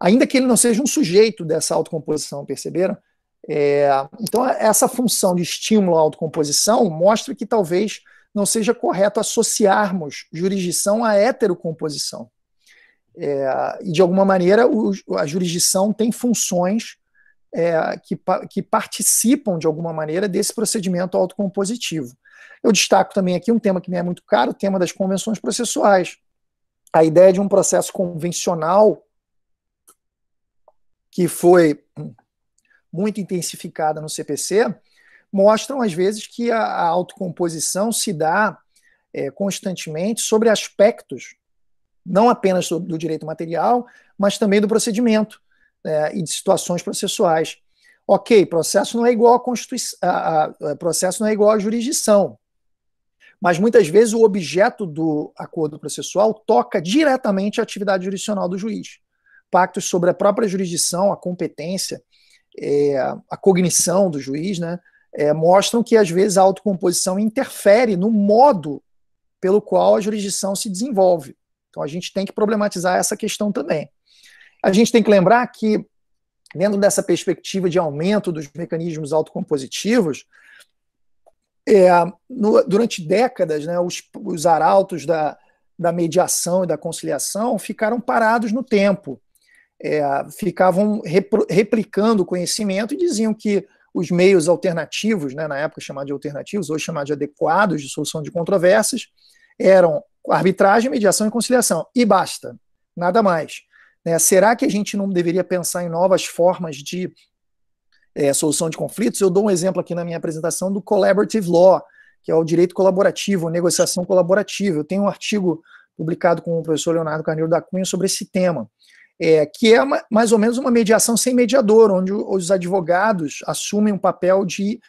Ainda que ele não seja um sujeito dessa autocomposição, perceberam? Então, essa função de estímulo à autocomposição mostra que talvez não seja correto associarmos jurisdição à heterocomposição. E, de alguma maneira, a jurisdição tem funções que participam, de alguma maneira, desse procedimento autocompositivo. Eu destaco também aqui um tema que me é muito caro, o tema das convenções processuais. A ideia de um processo convencional que foi muito intensificada no CPC, mostram, às vezes, que a autocomposição se dá constantemente sobre aspectos, não apenas do direito material, mas também do procedimento e de situações processuais. Ok, processo não é igual à Constituição, processo não é igual à jurisdição, mas muitas vezes o objeto do acordo processual toca diretamente a atividade jurisdicional do juiz. Pactos sobre a própria jurisdição, a competência, a cognição do juiz, né, mostram que, às vezes, a autocomposição interfere no modo pelo qual a jurisdição se desenvolve. Então, a gente tem que problematizar essa questão também. A gente tem que lembrar que, dentro dessa perspectiva de aumento dos mecanismos autocompositivos, durante décadas, né, os arautos da mediação e da conciliação ficaram parados no tempo. Ficavam replicando o conhecimento e diziam que os meios alternativos, né, na época chamados de alternativos, hoje chamados de adequados de solução de controvérsias, eram arbitragem, mediação e conciliação. E basta, nada mais. Será que a gente não deveria pensar em novas formas de solução de conflitos? Eu dou um exemplo aqui na minha apresentação do collaborative law, que é o direito colaborativo, negociação colaborativa. Eu tenho um artigo publicado com o professor Leonardo Carneiro da Cunha sobre esse tema. Que é mais ou menos uma mediação sem mediador, onde os advogados assumem um papel de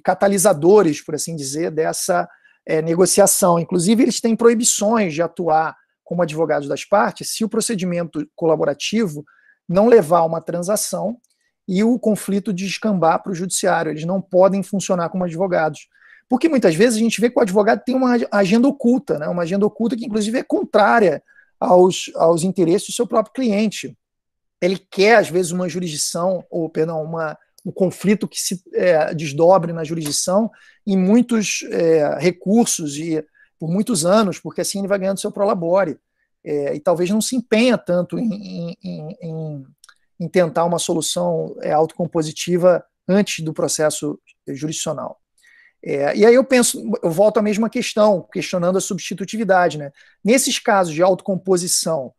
catalisadores, por assim dizer, dessa negociação. Inclusive, eles têm proibições de atuar como advogados das partes se o procedimento colaborativo não levar a uma transação e o conflito descambar para o judiciário. Eles não podem funcionar como advogados. Porque muitas vezes a gente vê que o advogado tem uma agenda oculta, né? Uma agenda oculta que, inclusive, é contrária aos interesses do seu próprio cliente. Ele quer, às vezes, uma jurisdição, um conflito que se desdobre na jurisdição em muitos recursos e por muitos anos, porque assim ele vai ganhando seu prolabore. E talvez não se empenha tanto em tentar uma solução autocompositiva antes do processo jurisdicional. E aí eu volto à mesma questão, questionando a substitutividade, né? Nesses casos de autocomposição,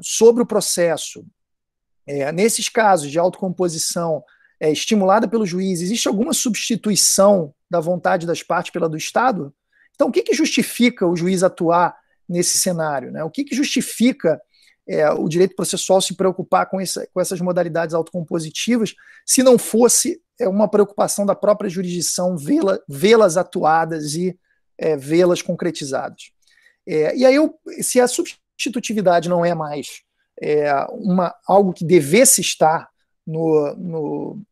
sobre o processo, nesses casos de autocomposição estimulada pelo juiz, existe alguma substituição da vontade das partes pela do Estado? Então, o que justifica o juiz atuar nesse cenário, né? O que justifica o direito processual se preocupar com essas modalidades autocompositivas, se não fosse uma preocupação da própria jurisdição vê-las atuadas e vê-las concretizadas? E aí, se a substitutividade não é mais algo que devesse estar no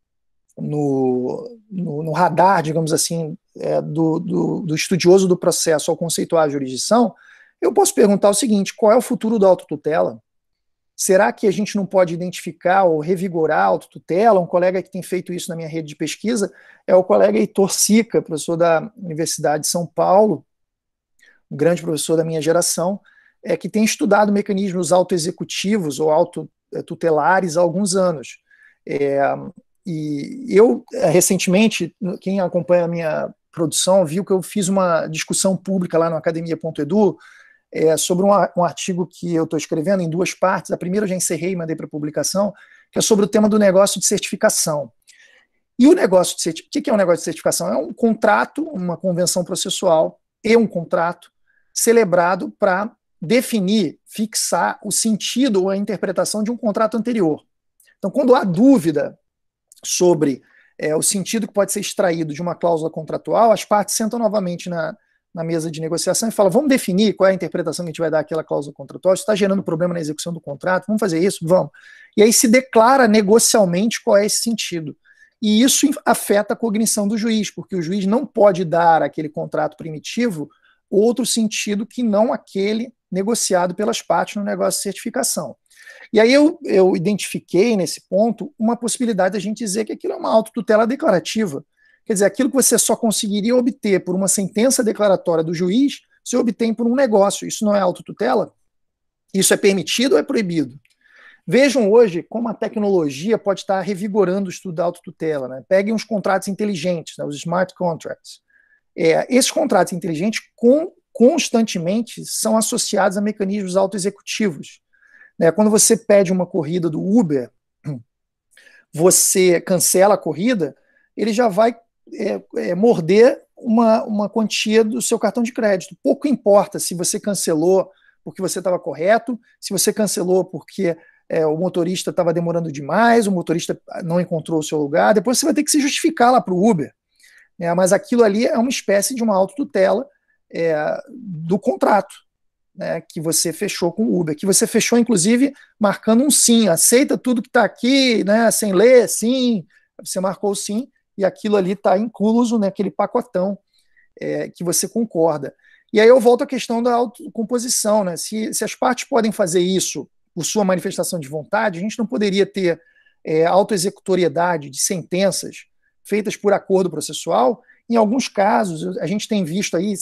radar, digamos assim, do estudioso do processo ao conceituar a jurisdição, eu posso perguntar o seguinte: qual é o futuro da autotutela? Será que a gente não pode identificar ou revigorar a autotutela? Um colega que tem feito isso na minha rede de pesquisa é o colega Heitor Sica, professor da Universidade de São Paulo, um grande professor da minha geração, que tem estudado mecanismos autoexecutivos ou autotutelares há alguns anos. E eu, recentemente, quem acompanha a minha produção viu que eu fiz uma discussão pública lá no academia.edu sobre um artigo que eu estou escrevendo em 2 partes. A primeira eu já encerrei e mandei para publicação, que é sobre o tema do negócio de certificação. E o negócio de certificação, o que é um negócio de certificação? É um contrato, uma convenção processual e um contrato celebrado para definir, fixar o sentido ou a interpretação de um contrato anterior. Então, quando há dúvida sobre o sentido que pode ser extraído de uma cláusula contratual, as partes sentam novamente na mesa de negociação e falam: vamos definir qual é a interpretação que a gente vai dar àquela cláusula contratual, isso está gerando problema na execução do contrato, vamos fazer isso? Vamos. E aí se declara negocialmente qual é esse sentido. E isso afeta a cognição do juiz, porque o juiz não pode dar àquele contrato primitivo outro sentido que não aquele negociado pelas partes no negócio de certificação. E aí eu identifiquei nesse ponto uma possibilidade de a gente dizer que aquilo é uma autotutela declarativa. Quer dizer, aquilo que você só conseguiria obter por uma sentença declaratória do juiz, você obtém por um negócio. Isso não é autotutela? Isso é permitido ou é proibido? Vejam hoje como a tecnologia pode estar revigorando o estudo da autotutela, né? Peguem os contratos inteligentes, né, os smart contracts. Esses contratos inteligentes constantemente são associados a mecanismos autoexecutivos. Quando você pede uma corrida do Uber, você cancela a corrida, ele já vai morder uma quantia do seu cartão de crédito. Pouco importa se você cancelou porque você estava correto, se você cancelou porque o motorista estava demorando demais, o motorista não encontrou o seu lugar, depois você vai ter que se justificar lá para o Uber. Mas aquilo ali é uma espécie de uma autotutela do contrato, que você fechou com o Uber, que você fechou, inclusive, marcando um sim, aceita tudo que está aqui, sem ler, sim, você marcou sim, e aquilo ali está incluso naquele pacotão que você concorda. E aí eu volto à questão da autocomposição, né? Se as partes podem fazer isso por sua manifestação de vontade, a gente não poderia ter autoexecutoriedade de sentenças feitas por acordo processual. Em alguns casos, a gente tem visto aí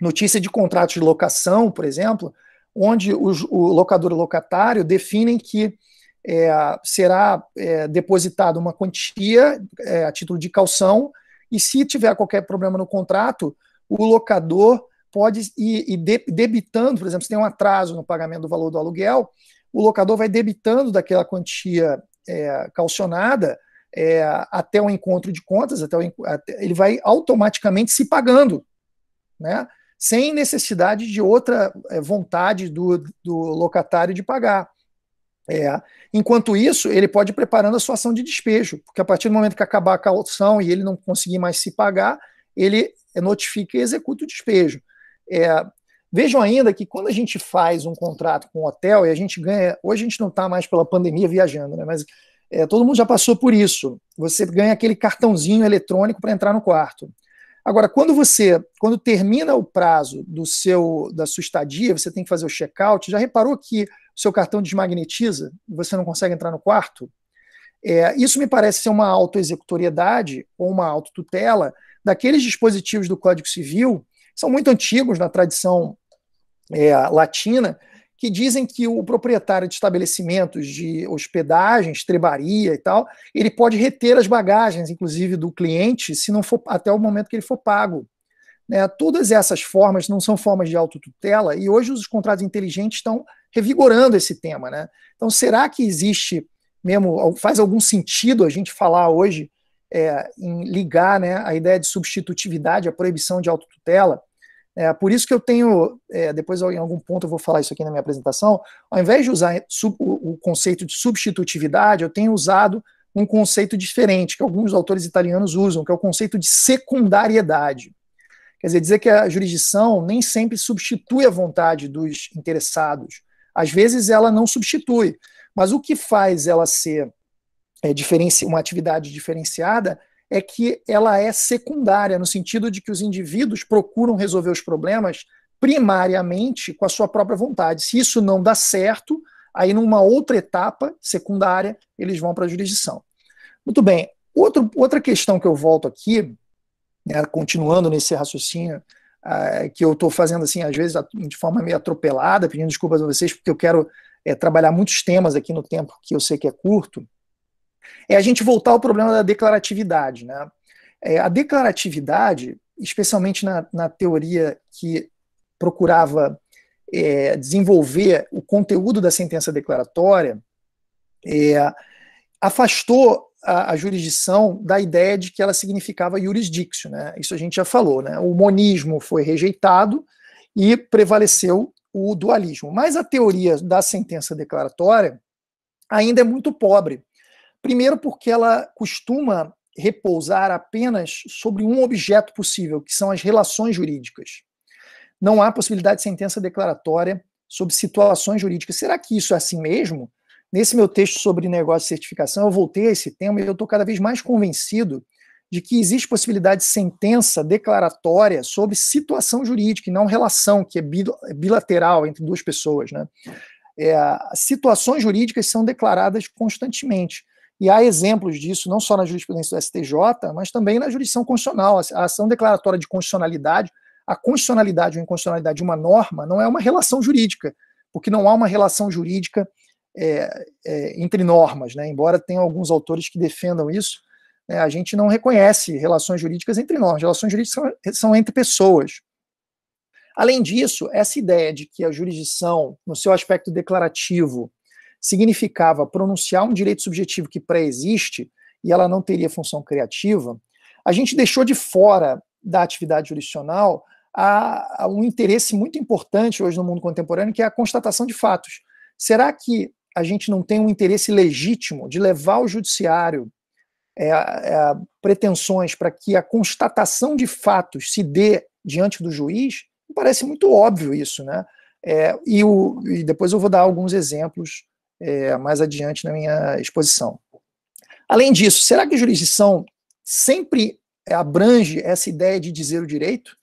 notícia de contratos de locação, por exemplo, onde o locador e o locatário definem que será depositada uma quantia a título de caução, e se tiver qualquer problema no contrato, o locador pode ir debitando, por exemplo, se tem um atraso no pagamento do valor do aluguel, o locador vai debitando daquela quantia caucionada até o encontro de contas, ele vai automaticamente se pagando, né? Sem necessidade de outra vontade do locatário de pagar. Enquanto isso, ele pode ir preparando a sua ação de despejo, porque a partir do momento que acabar a caução e ele não conseguir mais se pagar, ele notifica e executa o despejo. Vejam ainda que quando a gente faz um contrato com um hotel e a gente ganha, hoje a gente não está mais pela pandemia viajando, né, mas todo mundo já passou por isso, você ganha aquele cartãozinho eletrônico para entrar no quarto. Agora, quando termina o prazo da sua estadia, você tem que fazer o check-out, já reparou que o seu cartão desmagnetiza e você não consegue entrar no quarto? Isso me parece ser uma autoexecutoriedade ou uma autotutela daqueles dispositivos do Código Civil, que são muito antigos na tradição latina, que dizem que o proprietário de estabelecimentos de hospedagem, estrebaria e tal, ele pode reter as bagagens, inclusive, do cliente, se não for até o momento que ele for pago. Todas essas formas não são formas de autotutela, e hoje os contratos inteligentes estão revigorando esse tema, né? Então, será que existe mesmo, faz algum sentido a gente falar hoje em ligar, né, a ideia de substitutividade, a proibição de autotutela? Por isso que eu tenho, depois em algum ponto eu vou falar isso aqui na minha apresentação, ao invés de usar o conceito de substitutividade, eu tenho usado um conceito diferente, que alguns autores italianos usam, que é o conceito de secundariedade. Quer dizer que a jurisdição nem sempre substitui a vontade dos interessados. Às vezes ela não substitui, mas o que faz ela ser uma atividade diferenciada é que ela é secundária, no sentido de que os indivíduos procuram resolver os problemas primariamente com a sua própria vontade. Se isso não dá certo, aí numa outra etapa secundária, eles vão para a jurisdição. Muito bem, outra questão que eu volto aqui, né, continuando nesse raciocínio, que eu estou fazendo assim, às vezes de forma meio atropelada, pedindo desculpas a vocês, porque eu quero trabalhar muitos temas aqui no tempo que eu sei que é curto, é a gente voltar ao problema da declaratividade, né? A declaratividade, especialmente na teoria que procurava desenvolver o conteúdo da sentença declaratória, afastou a jurisdição da ideia de que ela significava jurisdiction, né? Isso a gente já falou, né? O monismo foi rejeitado e prevaleceu o dualismo. Mas a teoria da sentença declaratória ainda é muito pobre. Primeiro porque ela costuma repousar apenas sobre um objeto possível, que são as relações jurídicas. Não há possibilidade de sentença declaratória sobre situações jurídicas. Será que isso é assim mesmo? Nesse meu texto sobre negócio de certificação, eu voltei a esse tema e eu estou cada vez mais convencido de que existe possibilidade de sentença declaratória sobre situação jurídica e não relação, que é bilateral entre duas pessoas, né? Situações jurídicas são declaradas constantemente. E há exemplos disso não só na jurisprudência do STJ, mas também na jurisdição constitucional. A ação declaratória de constitucionalidade, a constitucionalidade ou inconstitucionalidade de uma norma não é uma relação jurídica, porque não há uma relação jurídica entre normas, né? Embora tenha alguns autores que defendam isso, né, a gente não reconhece relações jurídicas entre normas, relações jurídicas são entre pessoas. Além disso, essa ideia de que a jurisdição, no seu aspecto declarativo, significava pronunciar um direito subjetivo que pré-existe e ela não teria função criativa, a gente deixou de fora da atividade jurisdicional um interesse muito importante hoje no mundo contemporâneo, que é a constatação de fatos. Será que a gente não tem um interesse legítimo de levar ao judiciário pretensões para que a constatação de fatos se dê diante do juiz? Me parece muito óbvio isso, né? E depois eu vou dar alguns exemplos mais adiante na minha exposição. Além disso, será que a jurisdição sempre abrange essa ideia de dizer o direito?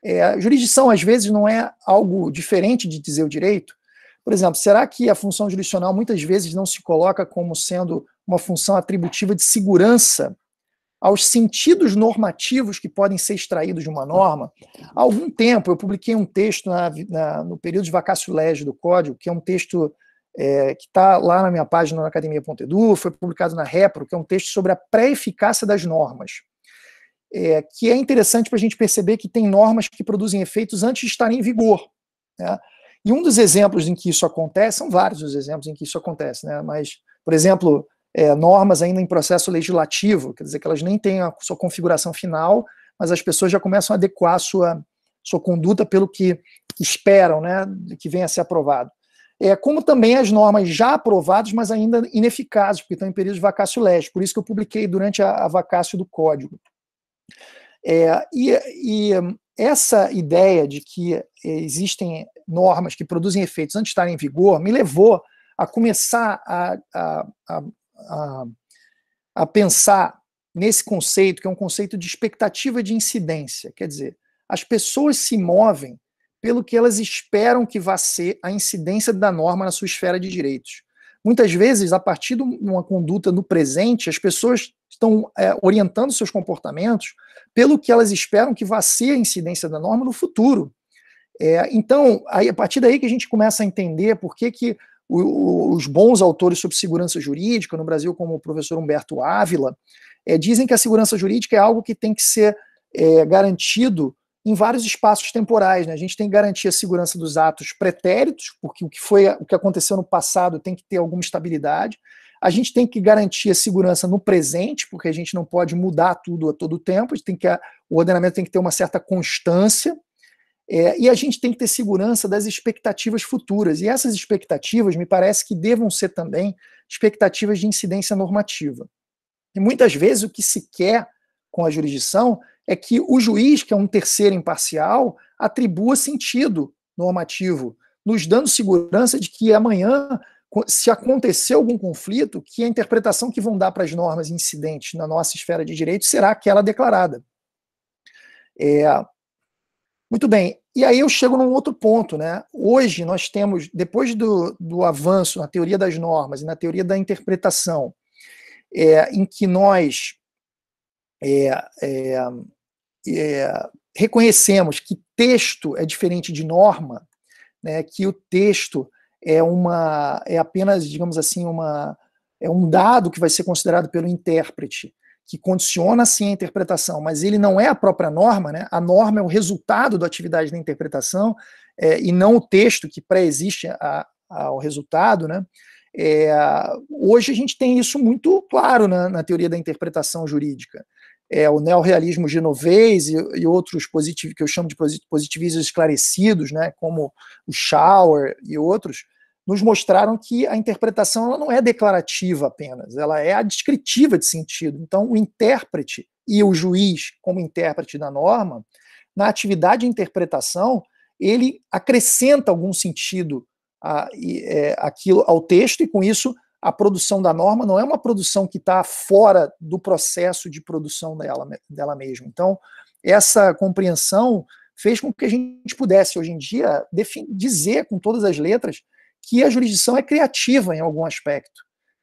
A jurisdição, às vezes, não é algo diferente de dizer o direito? Por exemplo, será que a função jurisdicional muitas vezes não se coloca como sendo uma função atributiva de segurança aos sentidos normativos que podem ser extraídos de uma norma? Há algum tempo eu publiquei um texto no período de vacatio legis do Código, que é um texto que está lá na minha página na academia.edu, foi publicado na Repro, que é um texto sobre a pré-eficácia das normas, que é interessante para a gente perceber que tem normas que produzem efeitos antes de estarem em vigor, né? E um dos exemplos em que isso acontece, são vários os exemplos em que isso acontece, né? Mas, por exemplo, normas ainda em processo legislativo, quer dizer que elas nem têm a sua configuração final, mas as pessoas já começam a adequar a sua conduta pelo que esperam, né, que venha a ser aprovado. Como também as normas já aprovadas, mas ainda ineficazes, porque estão em período de vacatio legis, por isso que eu publiquei durante a vacatio do Código. E essa ideia de que existem normas que produzem efeitos antes de estarem em vigor me levou a começar a pensar nesse conceito, que é um conceito de expectativa de incidência. Quer dizer, as pessoas se movem pelo que elas esperam que vá ser a incidência da norma na sua esfera de direitos. Muitas vezes, a partir de uma conduta no presente, as pessoas estão orientando seus comportamentos pelo que elas esperam que vá ser a incidência da norma no futuro. Então, aí, a partir daí que a gente começa a entender por que os bons autores sobre segurança jurídica, no Brasil, como o professor Humberto Ávila, dizem que a segurança jurídica é algo que tem que ser garantido em vários espaços temporais, né? A gente tem que garantir a segurança dos atos pretéritos, porque o que aconteceu no passado tem que ter alguma estabilidade. A gente tem que garantir a segurança no presente, porque a gente não pode mudar tudo a todo tempo. O ordenamento tem que ter uma certa constância. E a gente tem que ter segurança das expectativas futuras. E essas expectativas, me parece que devam ser também expectativas de incidência normativa. E muitas vezes o que se quer com a jurisdição é que o juiz, que é um terceiro imparcial, atribua sentido normativo, nos dando segurança de que amanhã, se acontecer algum conflito, que a interpretação que vão dar para as normas incidentes na nossa esfera de direito será aquela declarada. Muito bem, e aí eu chego num outro ponto, né? Hoje nós temos, depois do avanço na teoria das normas e na teoria da interpretação, em que nós reconhecemos que texto é diferente de norma, né, que o texto é apenas, digamos assim, um dado que vai ser considerado pelo intérprete, que condiciona sim a interpretação, mas ele não é a própria norma, né? A norma é o resultado da atividade da interpretação, e não o texto que pré-existe ao resultado, né? Hoje a gente tem isso muito claro na teoria da interpretação jurídica. O neorrealismo genovês e outros que eu chamo de positivistas esclarecidos, né, como o Schauer e outros, nos mostraram que a interpretação ela não é declarativa apenas, ela é a descritiva de sentido. Então, o intérprete e o juiz, como intérprete da norma, na atividade de interpretação, ele acrescenta algum sentido aquilo ao texto, e com isso a produção da norma não é uma produção que está fora do processo de produção dela mesma. Então, essa compreensão fez com que a gente pudesse, hoje em dia, dizer com todas as letras que a jurisdição é criativa em algum aspecto.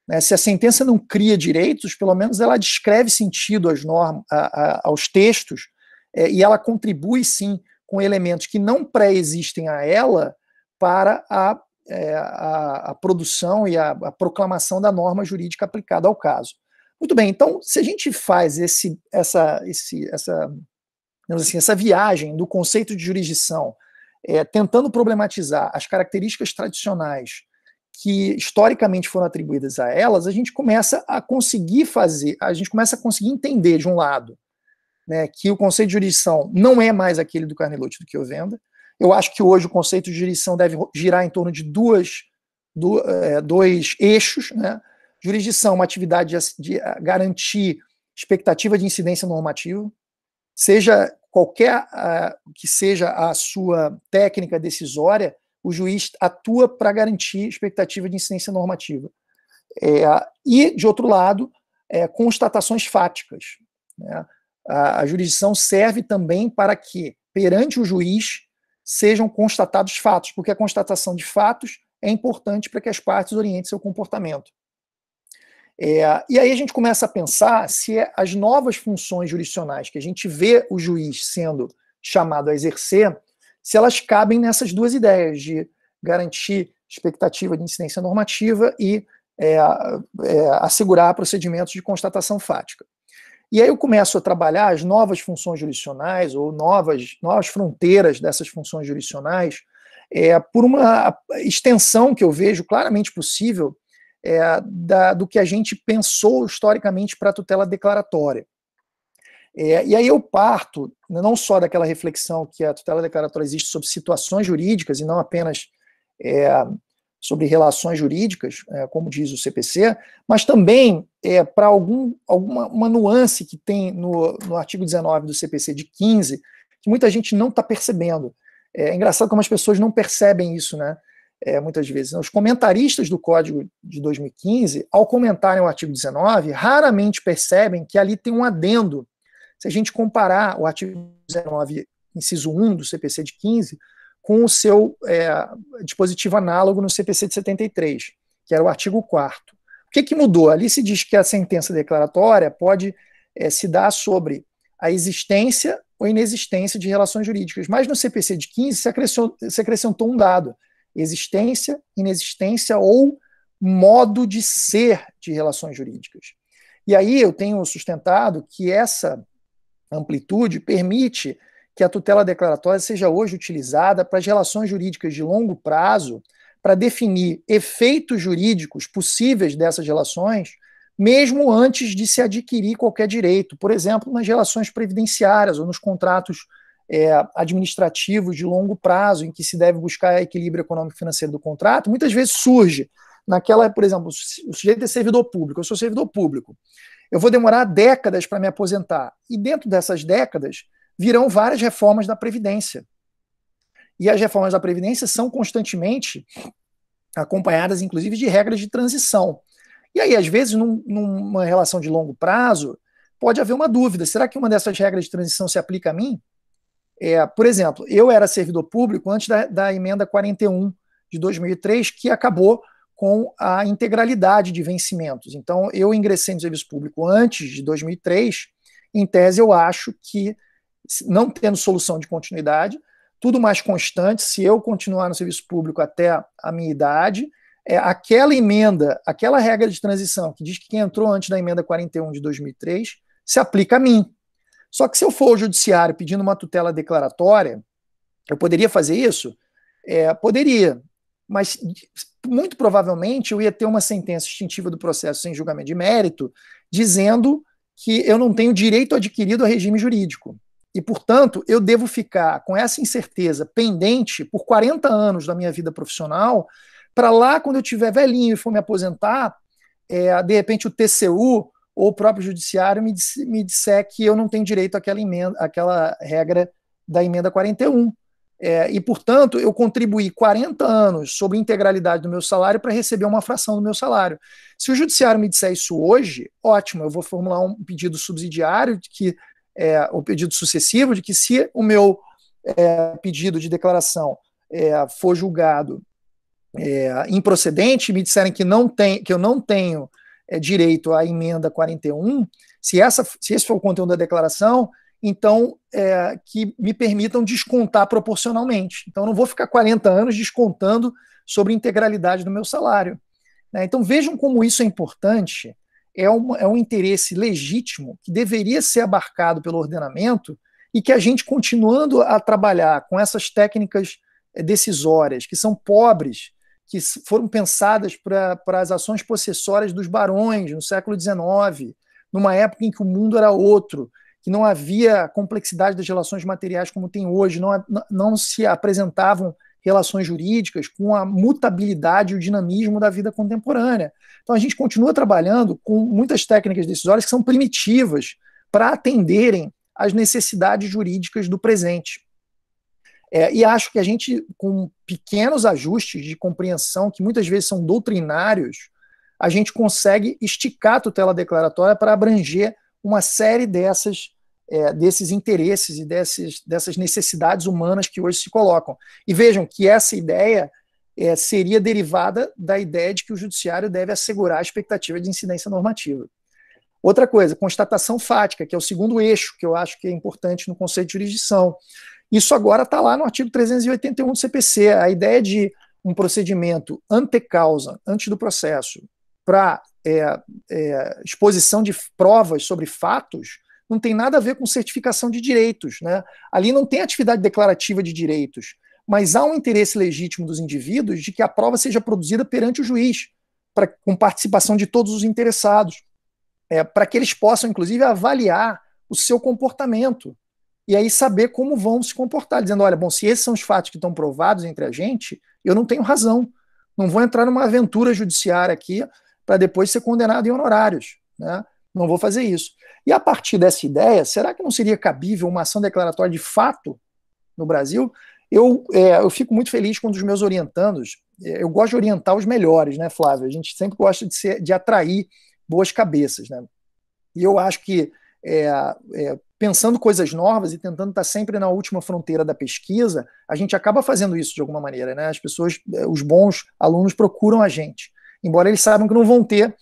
Né? Se a sentença não cria direitos, pelo menos ela descreve sentido às normas, aos textos, e ela contribui, sim, com elementos que não pré-existem a ela para a produção e a proclamação da norma jurídica aplicada ao caso. Muito bem, então, se a gente faz essa viagem do conceito de jurisdição, tentando problematizar as características tradicionais que historicamente foram atribuídas a elas, a gente começa a conseguir entender, de um lado, né, que o conceito de jurisdição não é mais aquele do Carnelotti do Chiovenda. Eu acho que hoje o conceito de jurisdição deve girar em torno de dois eixos, né? Jurisdição, uma atividade de garantir expectativa de incidência normativa, seja qualquer que seja a sua técnica decisória, o juiz atua para garantir expectativa de incidência normativa. E, de outro lado, constatações fáticas, né? A jurisdição serve também para que, perante o juiz, sejam constatados fatos, porque a constatação de fatos é importante para que as partes orientem seu comportamento. E aí a gente começa a pensar se as novas funções jurisdicionais que a gente vê o juiz sendo chamado a exercer, se elas cabem nessas duas ideias de garantir expectativa de incidência normativa e assegurar procedimentos de constatação fática. E aí eu começo a trabalhar as novas funções jurisdicionais ou novas fronteiras dessas funções jurisdicionais por uma extensão que eu vejo claramente possível do que a gente pensou historicamente para a tutela declaratória. E aí eu parto não só daquela reflexão que a tutela declaratória existe sobre situações jurídicas e não apenas sobre relações jurídicas, como diz o CPC, mas também para alguma nuance que tem no artigo 19 do CPC de 15, que muita gente não está percebendo. É engraçado como as pessoas não percebem isso, né? Muitas vezes. Os comentaristas do Código de 2015, ao comentarem o artigo 19, raramente percebem que ali tem um adendo. Se a gente comparar o artigo 19, inciso 1 do CPC de 15, com o seu dispositivo análogo no CPC de 73, que era o artigo 4º. O que mudou? Ali se diz que a sentença declaratória pode se dar sobre a existência ou inexistência de relações jurídicas, mas no CPC de 15 se acrescentou um dado: existência, inexistência ou modo de ser de relações jurídicas. E aí eu tenho sustentado que essa amplitude permite que a tutela declaratória seja hoje utilizada para as relações jurídicas de longo prazo, para definir efeitos jurídicos possíveis dessas relações, mesmo antes de se adquirir qualquer direito, por exemplo, nas relações previdenciárias ou nos contratos administrativos de longo prazo, em que se deve buscar equilíbrio econômico-financeiro do contrato. Muitas vezes surge naquela, por exemplo, o sujeito é servidor público, eu sou servidor público, eu vou demorar décadas para me aposentar, e dentro dessas décadas virão várias reformas da Previdência. E as reformas da Previdência são constantemente acompanhadas, inclusive, de regras de transição. E aí, às vezes, numa relação de longo prazo, pode haver uma dúvida: será que uma dessas regras de transição se aplica a mim? Por exemplo, eu era servidor público antes da emenda 41 de 2003, que acabou com a integralidade de vencimentos. Então, eu ingressei no serviço público antes de 2003. Em tese, eu acho que, não tendo solução de continuidade, tudo mais constante, se eu continuar no serviço público até a minha idade, aquela emenda, aquela regra de transição que diz que quem entrou antes da emenda 41 de 2003 se aplica a mim. Só que se eu for ao judiciário pedindo uma tutela declaratória, eu poderia fazer isso? Poderia, mas muito provavelmente eu ia ter uma sentença extintiva do processo sem julgamento de mérito, dizendo que eu não tenho direito adquirido a regime jurídico. E, portanto, eu devo ficar com essa incerteza pendente por 40 anos da minha vida profissional, para lá, quando eu estiver velhinho e for me aposentar, de repente o TCU ou o próprio judiciário me disser que eu não tenho direito àquela emenda, àquela regra da emenda 41. E, portanto, eu contribuí 40 anos sobre a integralidade do meu salário para receber uma fração do meu salário. Se o judiciário me disser isso hoje, ótimo, eu vou formular um pedido subsidiário, de que o pedido sucessivo, de que se o meu pedido de declaração for julgado improcedente, me disserem que eu não tenho direito à emenda 41, se esse for o conteúdo da declaração, então que me permitam descontar proporcionalmente. Então, eu não vou ficar 40 anos descontando sobre a integralidade do meu salário. Então, vejam como isso é importante. É um interesse legítimo que deveria ser abarcado pelo ordenamento, e que a gente, continuando a trabalhar com essas técnicas decisórias, que são pobres, que foram pensadas para as ações possessórias dos barões no século XIX, numa época em que o mundo era outro, que não havia a complexidade das relações materiais como tem hoje, não se apresentavam relações jurídicas com a mutabilidade e o dinamismo da vida contemporânea. Então, a gente continua trabalhando com muitas técnicas decisórias que são primitivas para atenderem às necessidades jurídicas do presente. E acho que a gente, com pequenos ajustes de compreensão, que muitas vezes são doutrinários, a gente consegue esticar a tutela declaratória para abranger uma série desses interesses e dessas necessidades humanas que hoje se colocam. E vejam que essa ideia seria derivada da ideia de que o judiciário deve assegurar a expectativa de incidência normativa. Outra coisa, constatação fática, que é o segundo eixo que eu acho que é importante no conceito de jurisdição. Isso agora está lá no artigo 381 do CPC. A ideia de um procedimento antecausa, antes do processo, para exposição de provas sobre fatos, não tem nada a ver com certificação de direitos, né? Ali não tem atividade declarativa de direitos, mas há um interesse legítimo dos indivíduos de que a prova seja produzida perante o juiz, com participação de todos os interessados, para que eles possam, inclusive, avaliar o seu comportamento e aí saber como vão se comportar, dizendo, olha, bom, se esses são os fatos que estão provados entre a gente, eu não tenho razão, não vou entrar numa aventura judiciária aqui para depois ser condenado em honorários, né? Não vou fazer isso. E a partir dessa ideia, será que não seria cabível uma ação declaratória de fato no Brasil? Eu fico muito feliz quando os meus orientandos, eu gosto de orientar os melhores, né, Flávio? A gente sempre gosta de atrair boas cabeças, né? E eu acho que pensando coisas novas e tentando estar sempre na última fronteira da pesquisa, a gente acaba fazendo isso de alguma maneira, né? As pessoas, os bons alunos procuram a gente, embora eles saibam que não vão ter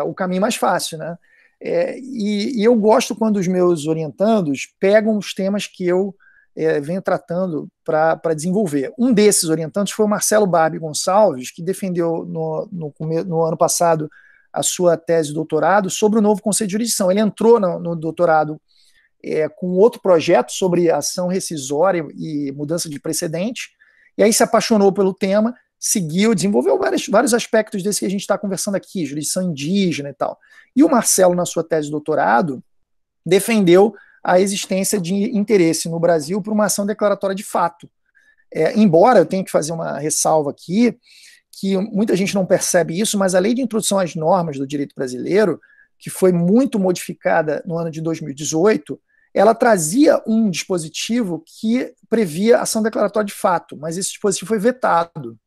o caminho mais fácil, né? E eu gosto quando os meus orientandos pegam os temas que eu venho tratando para desenvolver. Um desses orientandos foi o Marcelo Barbi Gonçalves, que defendeu no ano passado a sua tese de doutorado sobre o novo conceito de jurisdição. Ele entrou no doutorado com outro projeto sobre ação rescisória e mudança de precedente, e aí se apaixonou pelo tema, seguiu, desenvolveu vários aspectos desse que a gente está conversando aqui, jurisdição indígena e tal. E o Marcelo, na sua tese de doutorado, defendeu a existência de interesse no Brasil por uma ação declaratória de fato. Embora eu tenha que fazer uma ressalva aqui, que muita gente não percebe isso, mas a Lei de Introdução às Normas do Direito Brasileiro, que foi muito modificada no ano de 2018, ela trazia um dispositivo que previa ação declaratória de fato, mas esse dispositivo foi vetado.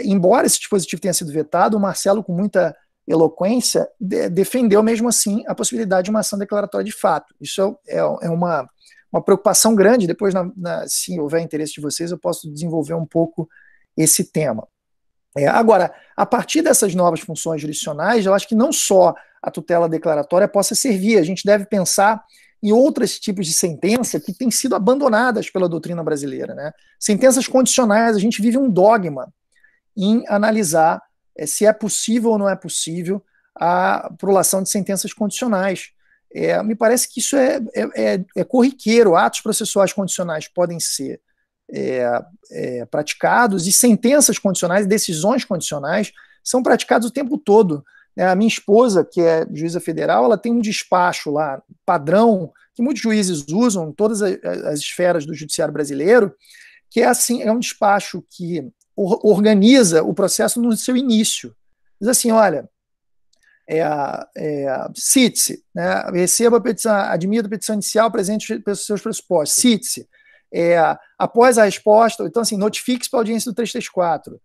Embora esse dispositivo tenha sido vetado, o Marcelo, com muita eloquência, defendeu mesmo assim a possibilidade de uma ação declaratória de fato. Isso é uma preocupação grande. Depois, se houver interesse de vocês, eu posso desenvolver um pouco esse tema. Agora, a partir dessas novas funções jurisdicionais, eu acho que não só a tutela declaratória possa servir, a gente deve pensar em outros tipos de sentença que têm sido abandonadas pela doutrina brasileira, né? Sentenças condicionais, a gente vive um dogma em analisar se é possível ou não é possível a prolação de sentenças condicionais. Me parece que isso é corriqueiro, atos processuais condicionais podem ser praticados, e sentenças condicionais, decisões condicionais, são praticadas o tempo todo. A minha esposa, que é juíza federal, ela tem um despacho lá, padrão, que muitos juízes usam em todas as esferas do judiciário brasileiro, que é assim, é um despacho que organiza o processo no seu início. Diz assim, olha, cite-se, né, receba a petição, admita a petição inicial, apresente os seus pressupostos, cite-se, após a resposta, então assim, notifique-se para a audiência do 334,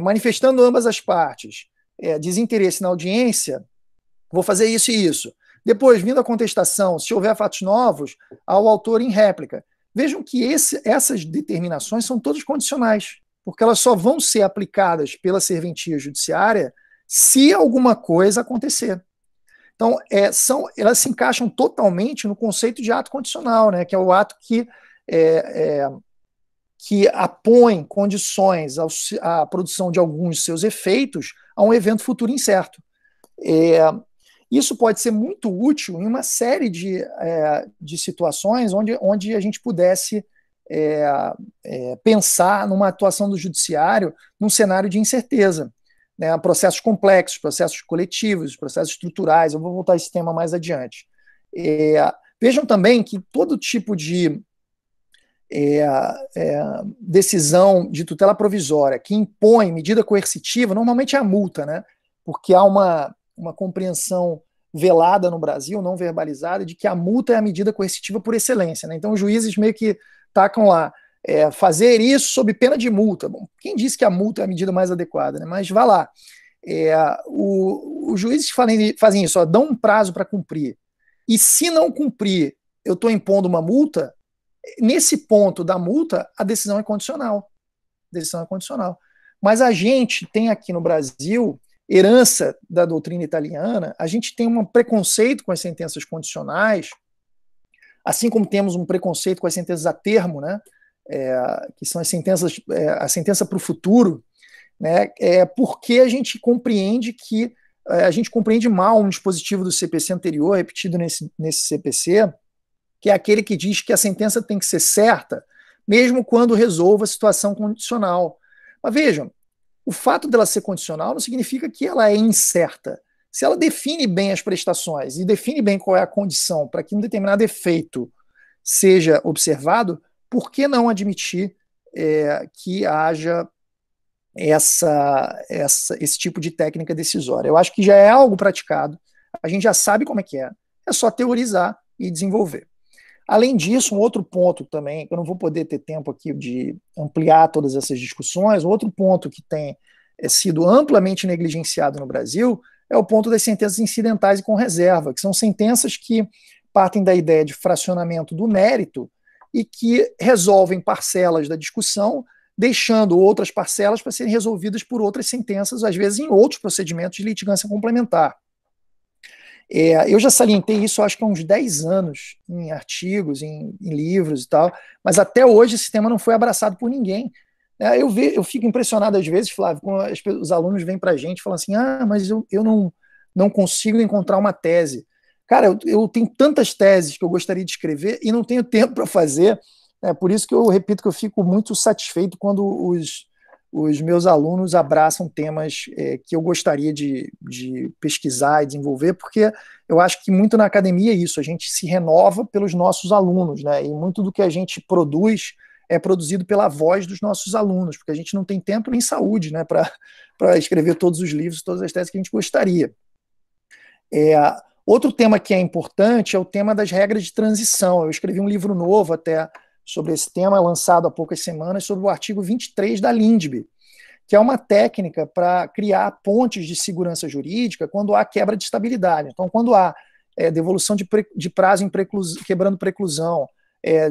manifestando ambas as partes, desinteresse na audiência, vou fazer isso e isso. Depois, vindo a contestação, se houver fatos novos, ao autor em réplica. Vejam que essas determinações são todas condicionais, porque elas só vão ser aplicadas pela serventia judiciária se alguma coisa acontecer. Então, elas se encaixam totalmente no conceito de ato condicional, né, que é o ato que apõe condições à produção de alguns de seus efeitos a um evento futuro incerto. Isso pode ser muito útil em uma série de situações onde a gente pudesse pensar numa atuação do judiciário num cenário de incerteza, né, processos complexos, processos coletivos, processos estruturais. Eu vou voltar a esse tema mais adiante. Vejam também que todo tipo de decisão de tutela provisória que impõe medida coercitiva, normalmente é a multa, né, porque há uma compreensão velada no Brasil, não verbalizada, de que a multa é a medida coercitiva por excelência, né? Então os juízes meio que tacam lá, fazer isso sob pena de multa. Bom, quem disse que a multa é a medida mais adequada, né? Mas vá lá. Os juízes fazem isso, dão um prazo para cumprir, e se não cumprir, eu estou impondo uma multa. Nesse ponto da multa, a decisão é condicional. Mas a gente tem aqui no Brasil, herança da doutrina italiana, a gente tem um preconceito com as sentenças condicionais, assim como temos um preconceito com as sentenças a termo, né, que são as sentenças, a sentença para o futuro, né, porque a gente compreende mal um dispositivo do CPC anterior, repetido nesse CPC, que é aquele que diz que a sentença tem que ser certa, mesmo quando resolva a situação condicional. Mas vejam, o fato dela ser condicional não significa que ela é incerta. Se ela define bem as prestações e define bem qual é a condição para que um determinado efeito seja observado, por que não admitir que haja esse tipo de técnica decisória? Eu acho que já é algo praticado, a gente já sabe como é só teorizar e desenvolver. Além disso, um outro ponto também, eu não vou poder ter tempo aqui de ampliar todas essas discussões, um outro ponto que tem sido amplamente negligenciado no Brasil é o ponto das sentenças incidentais e com reserva, que são sentenças que partem da ideia de fracionamento do mérito e que resolvem parcelas da discussão, deixando outras parcelas para serem resolvidas por outras sentenças, às vezes em outros procedimentos de litigância complementar. Eu já salientei isso, acho que há uns 10 anos, em artigos, em livros e tal, mas até hoje esse tema não foi abraçado por ninguém. Eu fico impressionado às vezes, Flávio, quando os alunos vêm para a gente e falam assim, mas eu não consigo encontrar uma tese. Cara, eu tenho tantas teses que eu gostaria de escrever e não tenho tempo para fazer. É por isso que eu repito que eu fico muito satisfeito quando os meus alunos abraçam temas que eu gostaria de pesquisar e desenvolver, porque eu acho que muito na academia é isso, a gente se renova pelos nossos alunos, né? E muito do que a gente produz é produzido pela voz dos nossos alunos, porque a gente não tem tempo nem saúde, né, para escrever todos os livros, todas as teses que a gente gostaria. Outro tema que é importante é o tema das regras de transição. Eu escrevi um livro novo até sobre esse tema, lançado há poucas semanas, sobre o artigo 23 da LINDB, que é uma técnica para criar pontes de segurança jurídica quando há quebra de estabilidade. Então, quando há devolução de prazo quebrando preclusão,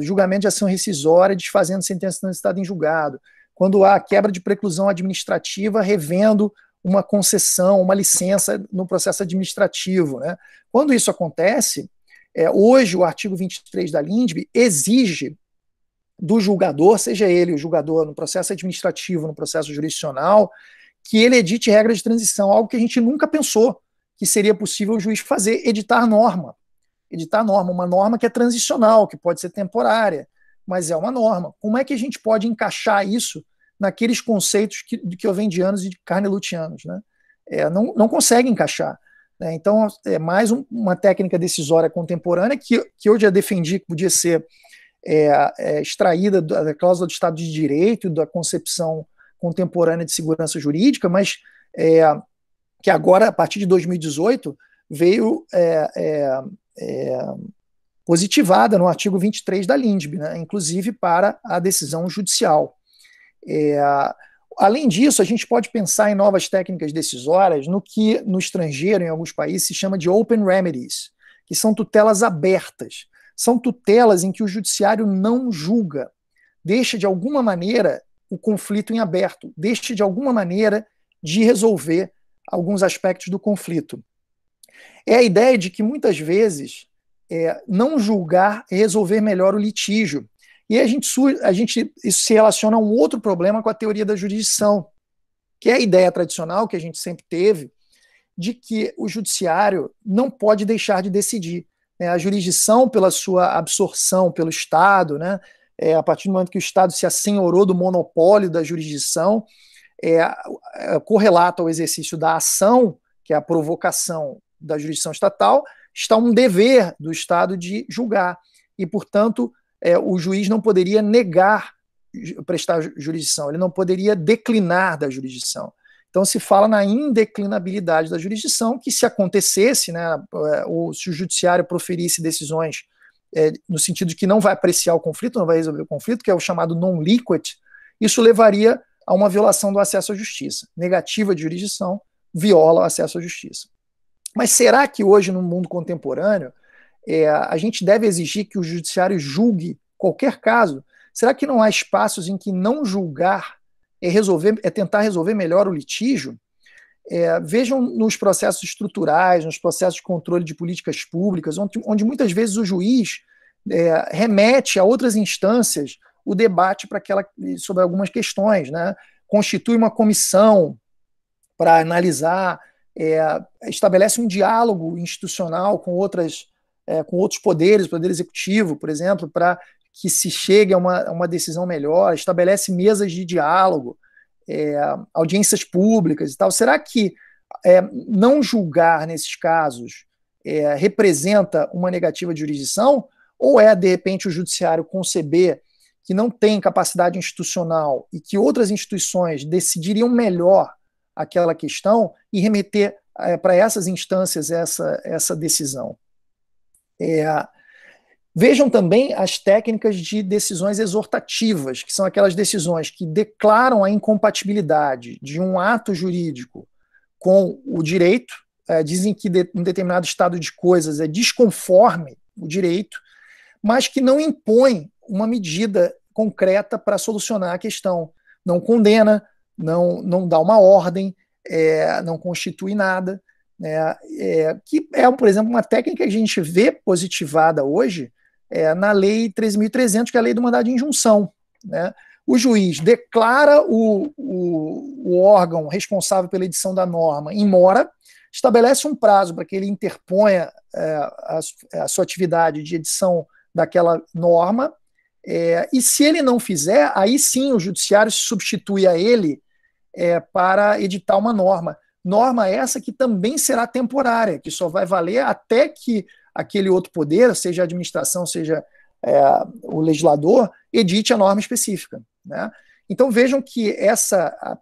julgamento de ação rescisória, desfazendo sentença transitada em julgado, quando há quebra de preclusão administrativa, revendo uma concessão, uma licença no processo administrativo, né? Quando isso acontece, hoje o artigo 23 da LINDB exige do julgador, seja ele o julgador no processo administrativo, no processo jurisdicional, que ele edite regras de transição, algo que a gente nunca pensou que seria possível o juiz fazer, editar norma, uma norma que é transicional, que pode ser temporária, mas é uma norma. Como é que a gente pode encaixar isso naqueles conceitos que eu venho de anos e de carnelutianos, né? Não consegue encaixar. Né? Então, é mais uma técnica decisória contemporânea que eu já defendi que podia ser extraída da cláusula do Estado de Direito, da concepção contemporânea de segurança jurídica, mas que agora, a partir de 2018, veio positivada no artigo 23 da LINDB, né? Inclusive para a decisão judicial. Além disso, a gente pode pensar em novas técnicas decisórias no que no estrangeiro, em alguns países, se chama de open remedies, que são tutelas abertas. São tutelas em que o judiciário não julga, deixa de alguma maneira o conflito em aberto, deixa de alguma maneira de resolver alguns aspectos do conflito. É a ideia de que muitas vezes não julgar é resolver melhor o litígio. E isso se relaciona a um outro problema com a teoria da jurisdição, que é a ideia tradicional que a gente sempre teve de que o judiciário não pode deixar de decidir. A jurisdição, pela sua absorção pelo Estado, né, a partir do momento que o Estado se assenhorou do monopólio da jurisdição, correlato ao exercício da ação, que é a provocação da jurisdição estatal, está um dever do Estado de julgar. E, portanto, o juiz não poderia prestar jurisdição, ele não poderia declinar da jurisdição. Então se fala na indeclinabilidade da jurisdição, que se acontecesse, né, ou se o judiciário proferisse decisões no sentido de que não vai apreciar o conflito, não vai resolver o conflito, que é o chamado non-liquid, isso levaria a uma violação do acesso à justiça. Negativa de jurisdição viola o acesso à justiça. Mas será que hoje, no mundo contemporâneo, a gente deve exigir que o judiciário julgue qualquer caso? Será que não há espaços em que não julgar é tentar resolver melhor o litígio? Vejam nos processos estruturais, nos processos de controle de políticas públicas, onde muitas vezes o juiz remete a outras instâncias o debate sobre algumas questões, né? Constitui uma comissão para analisar, estabelece um diálogo institucional com outros poderes, o poder executivo, por exemplo, para que se chegue a uma decisão melhor, estabelece mesas de diálogo, audiências públicas e tal. Será que não julgar nesses casos representa uma negativa de jurisdição? Ou de repente, o judiciário conceber que não tem capacidade institucional e que outras instituições decidiriam melhor aquela questão e remeter para essas instâncias essa decisão? Vejam também as técnicas de decisões exortativas, que são aquelas decisões que declaram a incompatibilidade de um ato jurídico com o direito, dizem que um determinado estado de coisas é desconforme o direito, mas que não impõe uma medida concreta para solucionar a questão. Não condena, não dá uma ordem, não constitui nada. Que por exemplo, uma técnica que a gente vê positivada hoje na Lei 13.300, que é a lei do mandado de injunção. Né? O juiz declara o órgão responsável pela edição da norma in mora, estabelece um prazo para que ele interponha a sua atividade de edição daquela norma, e se ele não fizer, aí sim o judiciário se substitui a ele para editar uma norma. Norma essa que também será temporária, que só vai valer até que aquele outro poder, seja a administração, seja o legislador, edite a norma específica, né? Então vejam que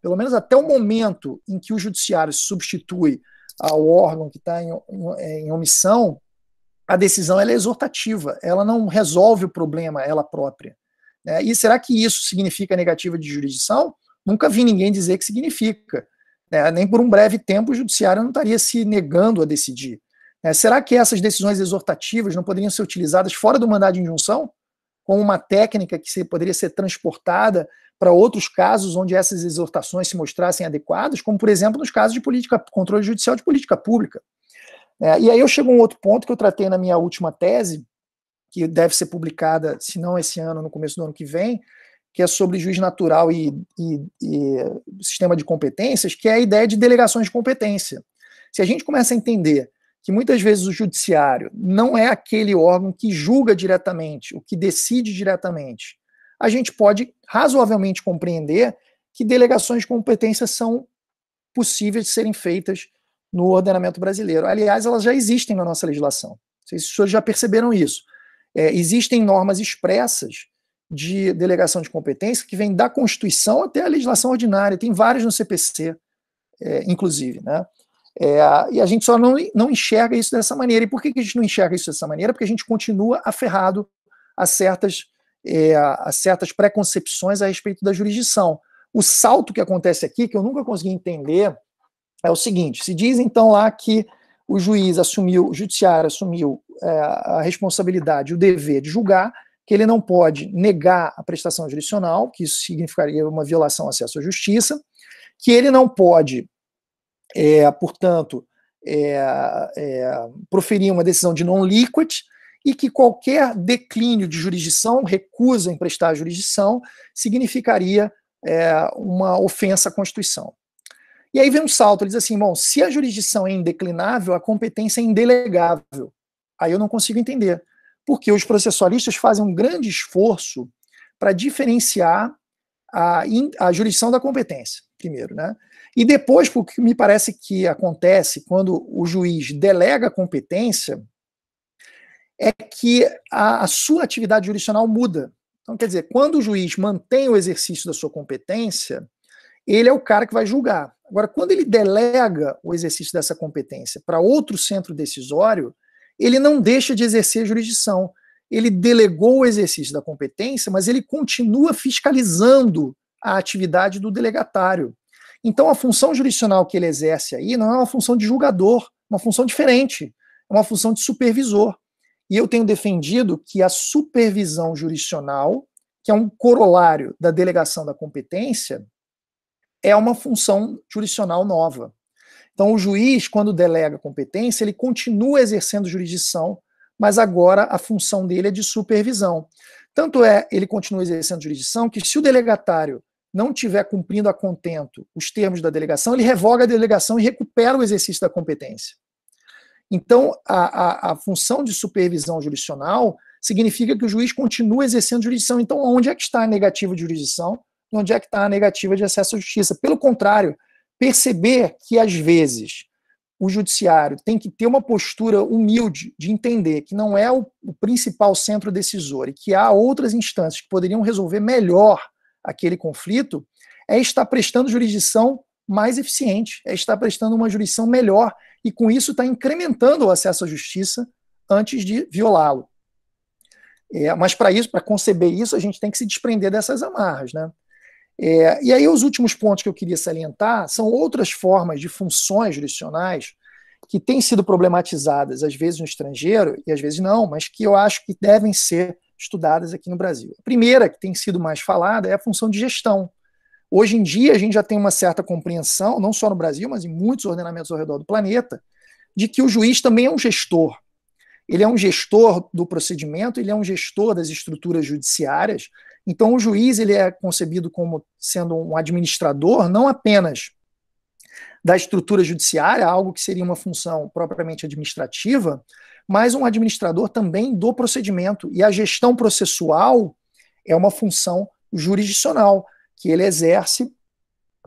pelo menos até o momento em que o judiciário se substitui ao órgão que está em omissão, a decisão ela é exortativa, ela não resolve o problema ela própria, né? E será que isso significa negativa de jurisdição? Nunca vi ninguém dizer que significa, né? Nem por um breve tempo o judiciário não estaria se negando a decidir. Será que essas decisões exortativas não poderiam ser utilizadas fora do mandado de injunção, como uma técnica que poderia ser transportada para outros casos onde essas exortações se mostrassem adequadas, como, por exemplo, nos casos de controle judicial de política pública? E aí eu chego a um outro ponto que eu tratei na minha última tese, que deve ser publicada, se não esse ano, no começo do ano que vem, que é sobre juiz natural e sistema de competências, que é a ideia de delegações de competência. Se a gente começa a entender que muitas vezes o judiciário não é aquele órgão que julga diretamente, o que decide diretamente, a gente pode razoavelmente compreender que delegações de competência são possíveis de serem feitas no ordenamento brasileiro. Aliás, elas já existem na nossa legislação. Não sei se os senhores já perceberam isso. Existem normas expressas de delegação de competência que vêm da Constituição até a legislação ordinária. Tem várias no CPC, inclusive, né? E a gente só não enxerga isso dessa maneira. E por que a gente não enxerga isso dessa maneira? Porque a gente continua aferrado a certas preconcepções a respeito da jurisdição. O salto que acontece aqui, que eu nunca consegui entender, é o seguinte: se diz então lá que o judiciário assumiu a responsabilidade, o dever de julgar, que ele não pode negar a prestação jurisdicional, que isso significaria uma violação ao acesso à justiça, que ele não pode portanto, proferir uma decisão de non liquid, e que qualquer declínio de jurisdição, recusa em prestar jurisdição, significaria uma ofensa à Constituição. E aí vem um salto, ele diz assim: bom, se a jurisdição é indeclinável, a competência é indelegável. Aí eu não consigo entender, porque os processualistas fazem um grande esforço para diferenciar a jurisdição da competência, primeiro, né? E depois, porque me parece que acontece quando o juiz delega a competência, é que a sua atividade jurisdicional muda. Então, quer dizer, quando o juiz mantém o exercício da sua competência, ele é o cara que vai julgar. Agora, quando ele delega o exercício dessa competência para outro centro decisório, ele não deixa de exercer a jurisdição. Ele delegou o exercício da competência, mas ele continua fiscalizando a atividade do delegatário. Então, a função jurisdicional que ele exerce aí não é uma função de julgador, uma função diferente, é uma função de supervisor. E eu tenho defendido que a supervisão jurisdicional, que é um corolário da delegação da competência, é uma função jurisdicional nova. Então, o juiz, quando delega a competência, ele continua exercendo jurisdição, mas agora a função dele é de supervisão. Tanto ele continua exercendo jurisdição, que se o delegatário não estiver cumprindo a contento os termos da delegação, ele revoga a delegação e recupera o exercício da competência. Então, a função de supervisão jurisdicional significa que o juiz continua exercendo jurisdição. Então, onde é que está a negativa de jurisdição e onde é que está a negativa de acesso à justiça? Pelo contrário, perceber que, às vezes, o judiciário tem que ter uma postura humilde de entender que não é o principal centro decisor e que há outras instâncias que poderiam resolver melhor aquele conflito, é estar prestando jurisdição mais eficiente, é estar prestando uma jurisdição melhor, e com isso está incrementando o acesso à justiça antes de violá-lo. Mas para isso, para conceber isso, a gente tem que se desprender dessas amarras, né? E aí os últimos pontos que eu queria salientar são outras formas de funções jurisdicionais que têm sido problematizadas, às vezes no estrangeiro e às vezes não, mas que eu acho que devem ser estudadas aqui no Brasil. A primeira, que tem sido mais falada, é a função de gestão. Hoje em dia, a gente já tem uma certa compreensão, não só no Brasil, mas em muitos ordenamentos ao redor do planeta, de que o juiz também é um gestor. Ele é um gestor do procedimento, ele é um gestor das estruturas judiciárias. Então, o juiz ele é concebido como sendo um administrador, não apenas da estrutura judiciária, algo que seria uma função propriamente administrativa, mas um administrador também do procedimento. E a gestão processual é uma função jurisdicional, que ele exerce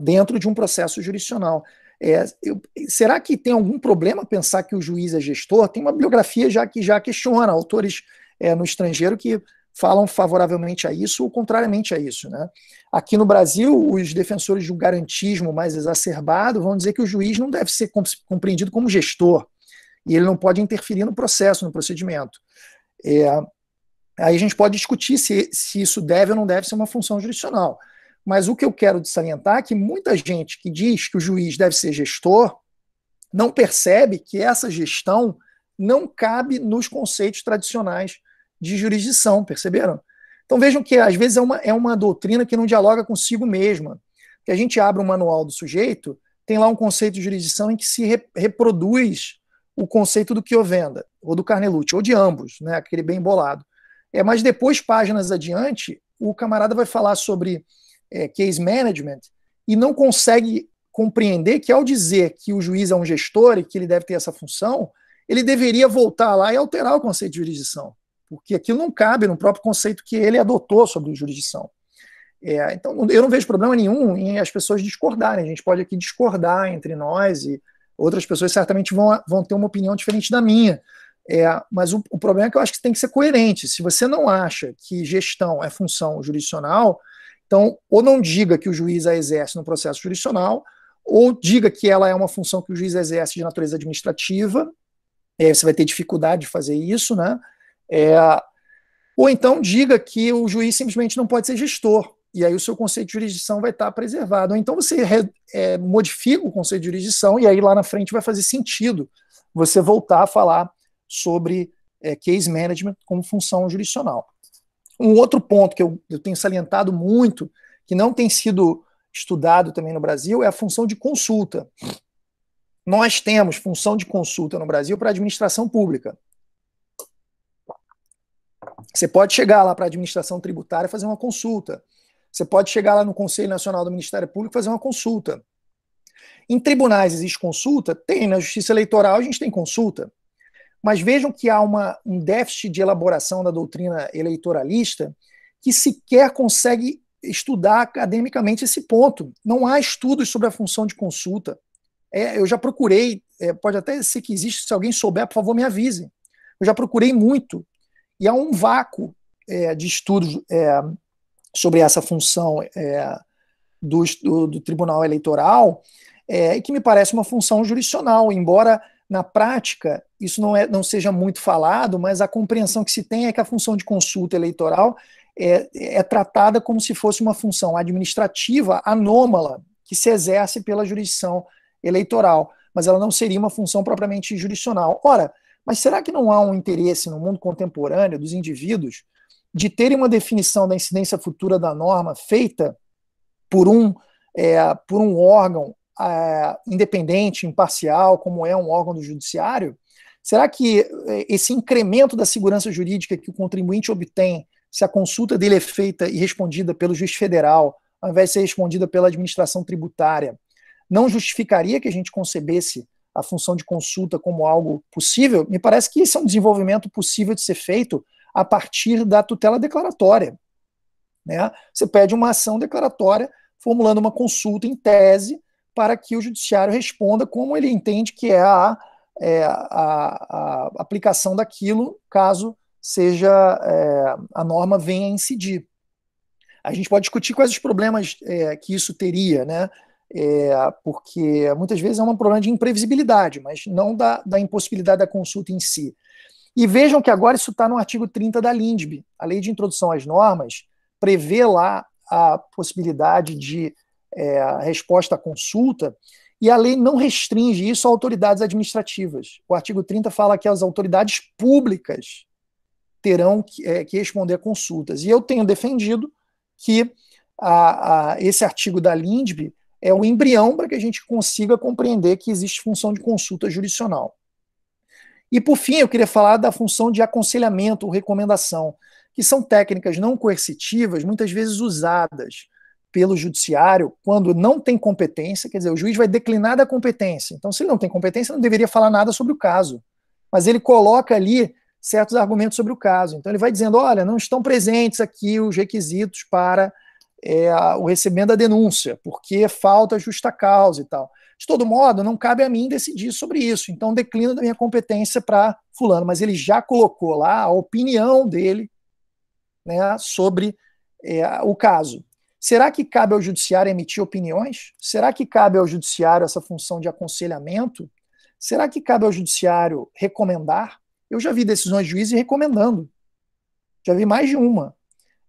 dentro de um processo jurisdicional. Será que tem algum problema pensar que o juiz é gestor? Tem uma bibliografia que já questiona, autores no estrangeiro que falam favoravelmente a isso ou contrariamente a isso, né? Aqui no Brasil, os defensores de um garantismo mais exacerbado vão dizer que o juiz não deve ser compreendido como gestor, e ele não pode interferir no processo, no procedimento. Aí a gente pode discutir se isso deve ou não deve ser uma função jurisdicional. Mas o que eu quero salientar é que muita gente que diz que o juiz deve ser gestor não percebe que essa gestão não cabe nos conceitos tradicionais de jurisdição, perceberam? Então vejam que às vezes é uma doutrina que não dialoga consigo mesma. Que a gente abre um manual do sujeito, tem lá um conceito de jurisdição em que se reproduz o conceito do Chiovenda, ou do Carnelucci, ou de ambos, né, aquele bem bolado. Mas depois, páginas adiante, o camarada vai falar sobre case management e não consegue compreender que ao dizer que o juiz é um gestor e que ele deve ter essa função, ele deveria voltar lá e alterar o conceito de jurisdição, porque aquilo não cabe no próprio conceito que ele adotou sobre jurisdição. Então, eu não vejo problema nenhum em as pessoas discordarem. A gente pode aqui discordar entre nós e outras pessoas certamente vão ter uma opinião diferente da minha. Mas o problema é que eu acho que tem que ser coerente. Se você não acha que gestão é função jurisdicional, então, ou não diga que o juiz a exerce no processo jurisdicional, ou diga que ela é uma função que o juiz exerce de natureza administrativa, você vai ter dificuldade de fazer isso, né? Ou então diga que o juiz simplesmente não pode ser gestor, e aí o seu conceito de jurisdição vai estar preservado. Ou então você modifica o conceito de jurisdição, e aí lá na frente vai fazer sentido você voltar a falar sobre case management como função jurisdicional. Um outro ponto que eu tenho salientado muito, que não tem sido estudado também no Brasil, é a função de consulta. Nós temos função de consulta no Brasil para a administração pública. Você pode chegar lá para a administração tributária e fazer uma consulta. Você pode chegar lá no Conselho Nacional do Ministério Público e fazer uma consulta. Em tribunais existe consulta? Tem. Na Justiça Eleitoral a gente tem consulta. Mas vejam que há um déficit de elaboração da doutrina eleitoralista que sequer consegue estudar academicamente esse ponto. Não há estudos sobre a função de consulta. Eu já procurei, pode até ser que existe, se alguém souber, por favor, me avise. Eu já procurei muito, e há um vácuo de estudos sobre essa função do Tribunal Eleitoral, que me parece uma função jurisdicional, embora na prática isso não seja muito falado, mas a compreensão que se tem é que a função de consulta eleitoral é tratada como se fosse uma função administrativa anômala que se exerce pela jurisdição eleitoral, mas ela não seria uma função propriamente jurisdicional. Ora, mas será que não há um interesse no mundo contemporâneo dos indivíduos de terem uma definição da incidência futura da norma feita por um órgão independente, imparcial, como é um órgão do judiciário? Será que esse incremento da segurança jurídica que o contribuinte obtém se a consulta dele é feita e respondida pelo juiz federal, ao invés de ser respondida pela administração tributária, não justificaria que a gente concebesse a função de consulta como algo possível? Me parece que esse é um desenvolvimento possível de ser feito a partir da tutela declaratória, né? Você pede uma ação declaratória formulando uma consulta em tese para que o judiciário responda como ele entende que é a aplicação daquilo, caso seja a norma venha a incidir. A gente pode discutir quais os problemas que isso teria, né? Porque muitas vezes é um problema de imprevisibilidade, mas não da impossibilidade da consulta em si. E vejam que agora isso está no artigo 30 da LINDB. A Lei de Introdução às Normas prevê lá a possibilidade de resposta à consulta, e a lei não restringe isso a autoridades administrativas. O artigo 30 fala que as autoridades públicas terão que responder a consultas. E eu tenho defendido que esse artigo da LINDB é o embrião para que a gente consiga compreender que existe função de consulta jurisdicional. E, por fim, eu queria falar da função de aconselhamento ou recomendação, que são técnicas não coercitivas, muitas vezes usadas pelo judiciário quando não tem competência, quer dizer, o juiz vai declinar da competência. Então, se ele não tem competência, não deveria falar nada sobre o caso. Mas ele coloca ali certos argumentos sobre o caso. Então, ele vai dizendo, olha, não estão presentes aqui os requisitos para o recebimento da denúncia, porque falta justa causa e tal. De todo modo, não cabe a mim decidir sobre isso. Então, declino da minha competência para fulano. Mas ele já colocou lá a opinião dele, né, sobre o caso. Será que cabe ao judiciário emitir opiniões? Será que cabe ao judiciário essa função de aconselhamento? Será que cabe ao judiciário recomendar? Eu já vi decisões de juízes recomendando. Já vi mais de uma.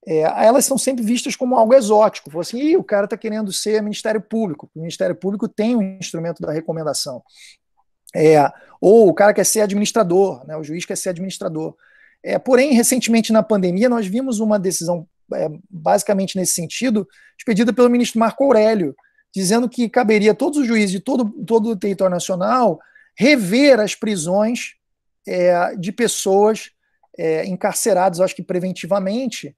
Elas são sempre vistas como algo exótico. Falou assim, o cara está querendo ser Ministério Público. O Ministério Público tem um instrumento da recomendação. Ou o cara quer ser administrador, né? O juiz quer ser administrador. Porém, recentemente na pandemia, nós vimos uma decisão basicamente nesse sentido, expedida pelo ministro Marco Aurélio, dizendo que caberia a todos os juízes de todo o território nacional rever as prisões de pessoas encarceradas, acho que preventivamente,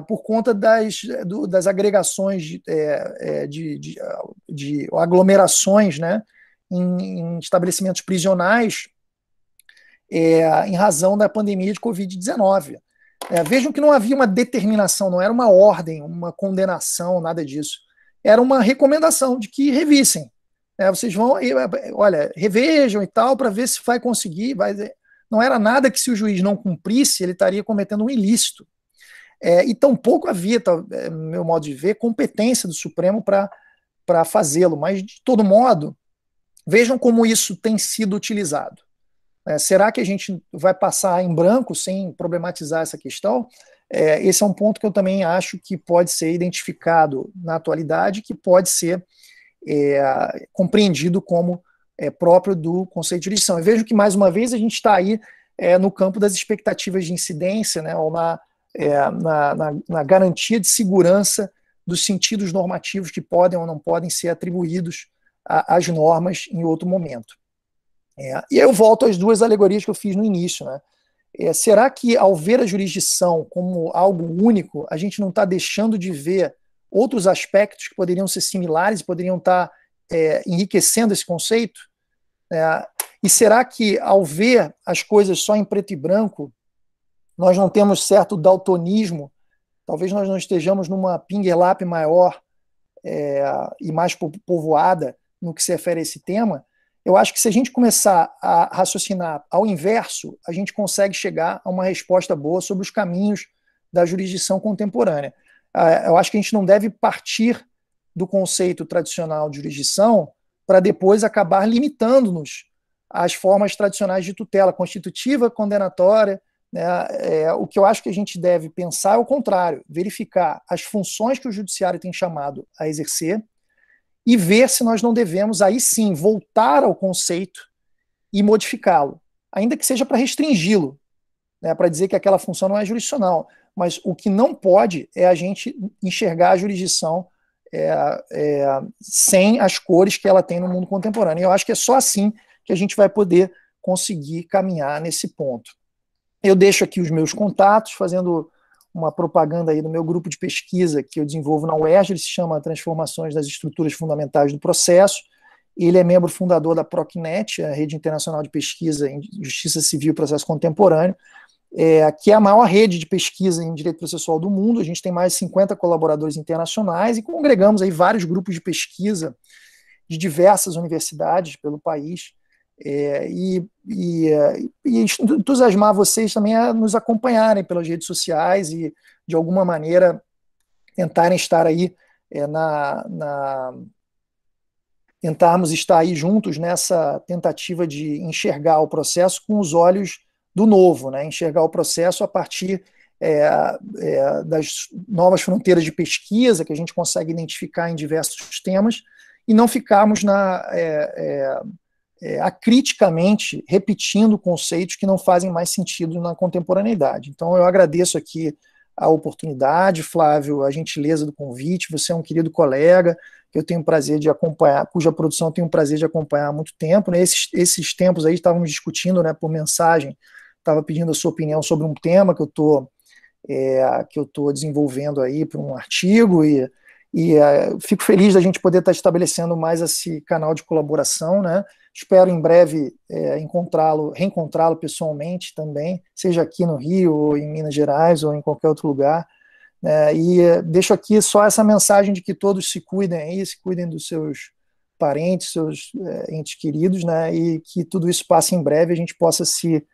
por conta das agregações de aglomerações, né, em estabelecimentos prisionais em razão da pandemia de Covid-19. Vejam que não havia uma determinação, não era uma ordem, uma condenação, nada disso. Era uma recomendação de que revissem. Vocês vão, olha, revejam e tal, para ver se vai conseguir. Não era nada que, se o juiz não cumprisse, ele estaria cometendo um ilícito. E tampouco havia, no meu modo de ver, competência do Supremo para fazê-lo. Mas, de todo modo, vejam como isso tem sido utilizado. Será que a gente vai passar em branco sem problematizar essa questão? Esse é um ponto que eu também acho que pode ser identificado na atualidade, que pode ser compreendido como próprio do conceito de jurisdição. E vejo que, mais uma vez, a gente está aí no campo das expectativas de incidência, né, ou na garantia de segurança dos sentidos normativos que podem ou não podem ser atribuídos às normas em outro momento. E eu volto às duas alegorias que eu fiz no início, né? Será que, ao ver a jurisdição como algo único, a gente não está deixando de ver outros aspectos que poderiam ser similares e poderiam estar enriquecendo esse conceito? E será que, ao ver as coisas só em preto e branco, nós não temos certo daltonismo? Talvez nós não estejamos numa pinguelap maior e mais povoada no que se refere a esse tema. Eu acho que, se a gente começar a raciocinar ao inverso, a gente consegue chegar a uma resposta boa sobre os caminhos da jurisdição contemporânea. Eu acho que a gente não deve partir do conceito tradicional de jurisdição para depois acabar limitando-nos às formas tradicionais de tutela constitutiva, condenatória, né? O que eu acho que a gente deve pensar é o contrário, verificar as funções que o judiciário tem chamado a exercer e ver se nós não devemos, aí sim, voltar ao conceito e modificá-lo, ainda que seja para restringi-lo, né, para dizer que aquela função não é jurisdicional. Mas o que não pode é a gente enxergar a jurisdição sem as cores que ela tem no mundo contemporâneo. E eu acho que é só assim que a gente vai poder conseguir caminhar nesse ponto. Eu deixo aqui os meus contatos, fazendo uma propaganda aí do meu grupo de pesquisa que eu desenvolvo na UERJ, ele se chama Transformações das Estruturas Fundamentais do Processo. Ele é membro fundador da PROCNET, a Rede Internacional de Pesquisa em Justiça Civil e Processo Contemporâneo, que é a maior rede de pesquisa em direito processual do mundo. A gente tem mais de 50 colaboradores internacionais e congregamos aí vários grupos de pesquisa de diversas universidades pelo país. E entusiasmar vocês também a nos acompanharem pelas redes sociais e, de alguma maneira, tentarem estar aí tentarmos estar aí juntos nessa tentativa de enxergar o processo com os olhos do novo, né? Enxergar o processo a partir das novas fronteiras de pesquisa que a gente consegue identificar em diversos temas e não ficarmos acriticamente repetindo conceitos que não fazem mais sentido na contemporaneidade. Então, eu agradeço aqui a oportunidade, Flávio, a gentileza do convite. Você é um querido colega que eu tenho o prazer de acompanhar, cuja produção eu tenho o prazer de acompanhar há muito tempo, né? Esses tempos aí estávamos discutindo, né, por mensagem, estava pedindo a sua opinião sobre um tema que eu estou desenvolvendo aí para um artigo, E fico feliz da gente poder estar estabelecendo mais esse canal de colaboração, né? Espero em breve reencontrá-lo pessoalmente também, seja aqui no Rio, ou em Minas Gerais, ou em qualquer outro lugar. Deixo aqui só essa mensagem de que todos se cuidem aí, se cuidem dos seus parentes, seus entes queridos, né? E que tudo isso passe em breve, a gente possa se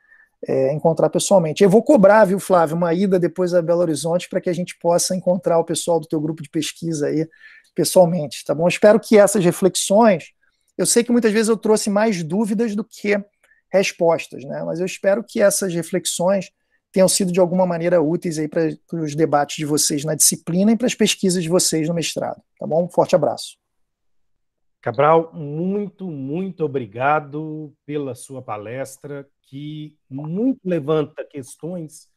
encontrar pessoalmente. Eu vou cobrar, viu, Flávio, uma ida depois a Belo Horizonte para que a gente possa encontrar o pessoal do teu grupo de pesquisa aí pessoalmente, tá bom? Espero que essas reflexões, eu sei que muitas vezes eu trouxe mais dúvidas do que respostas, né? Mas eu espero que essas reflexões tenham sido de alguma maneira úteis aí para os debates de vocês na disciplina e para as pesquisas de vocês no mestrado, tá bom? Um forte abraço. Cabral, muito, muito obrigado pela sua palestra, que muito levanta questões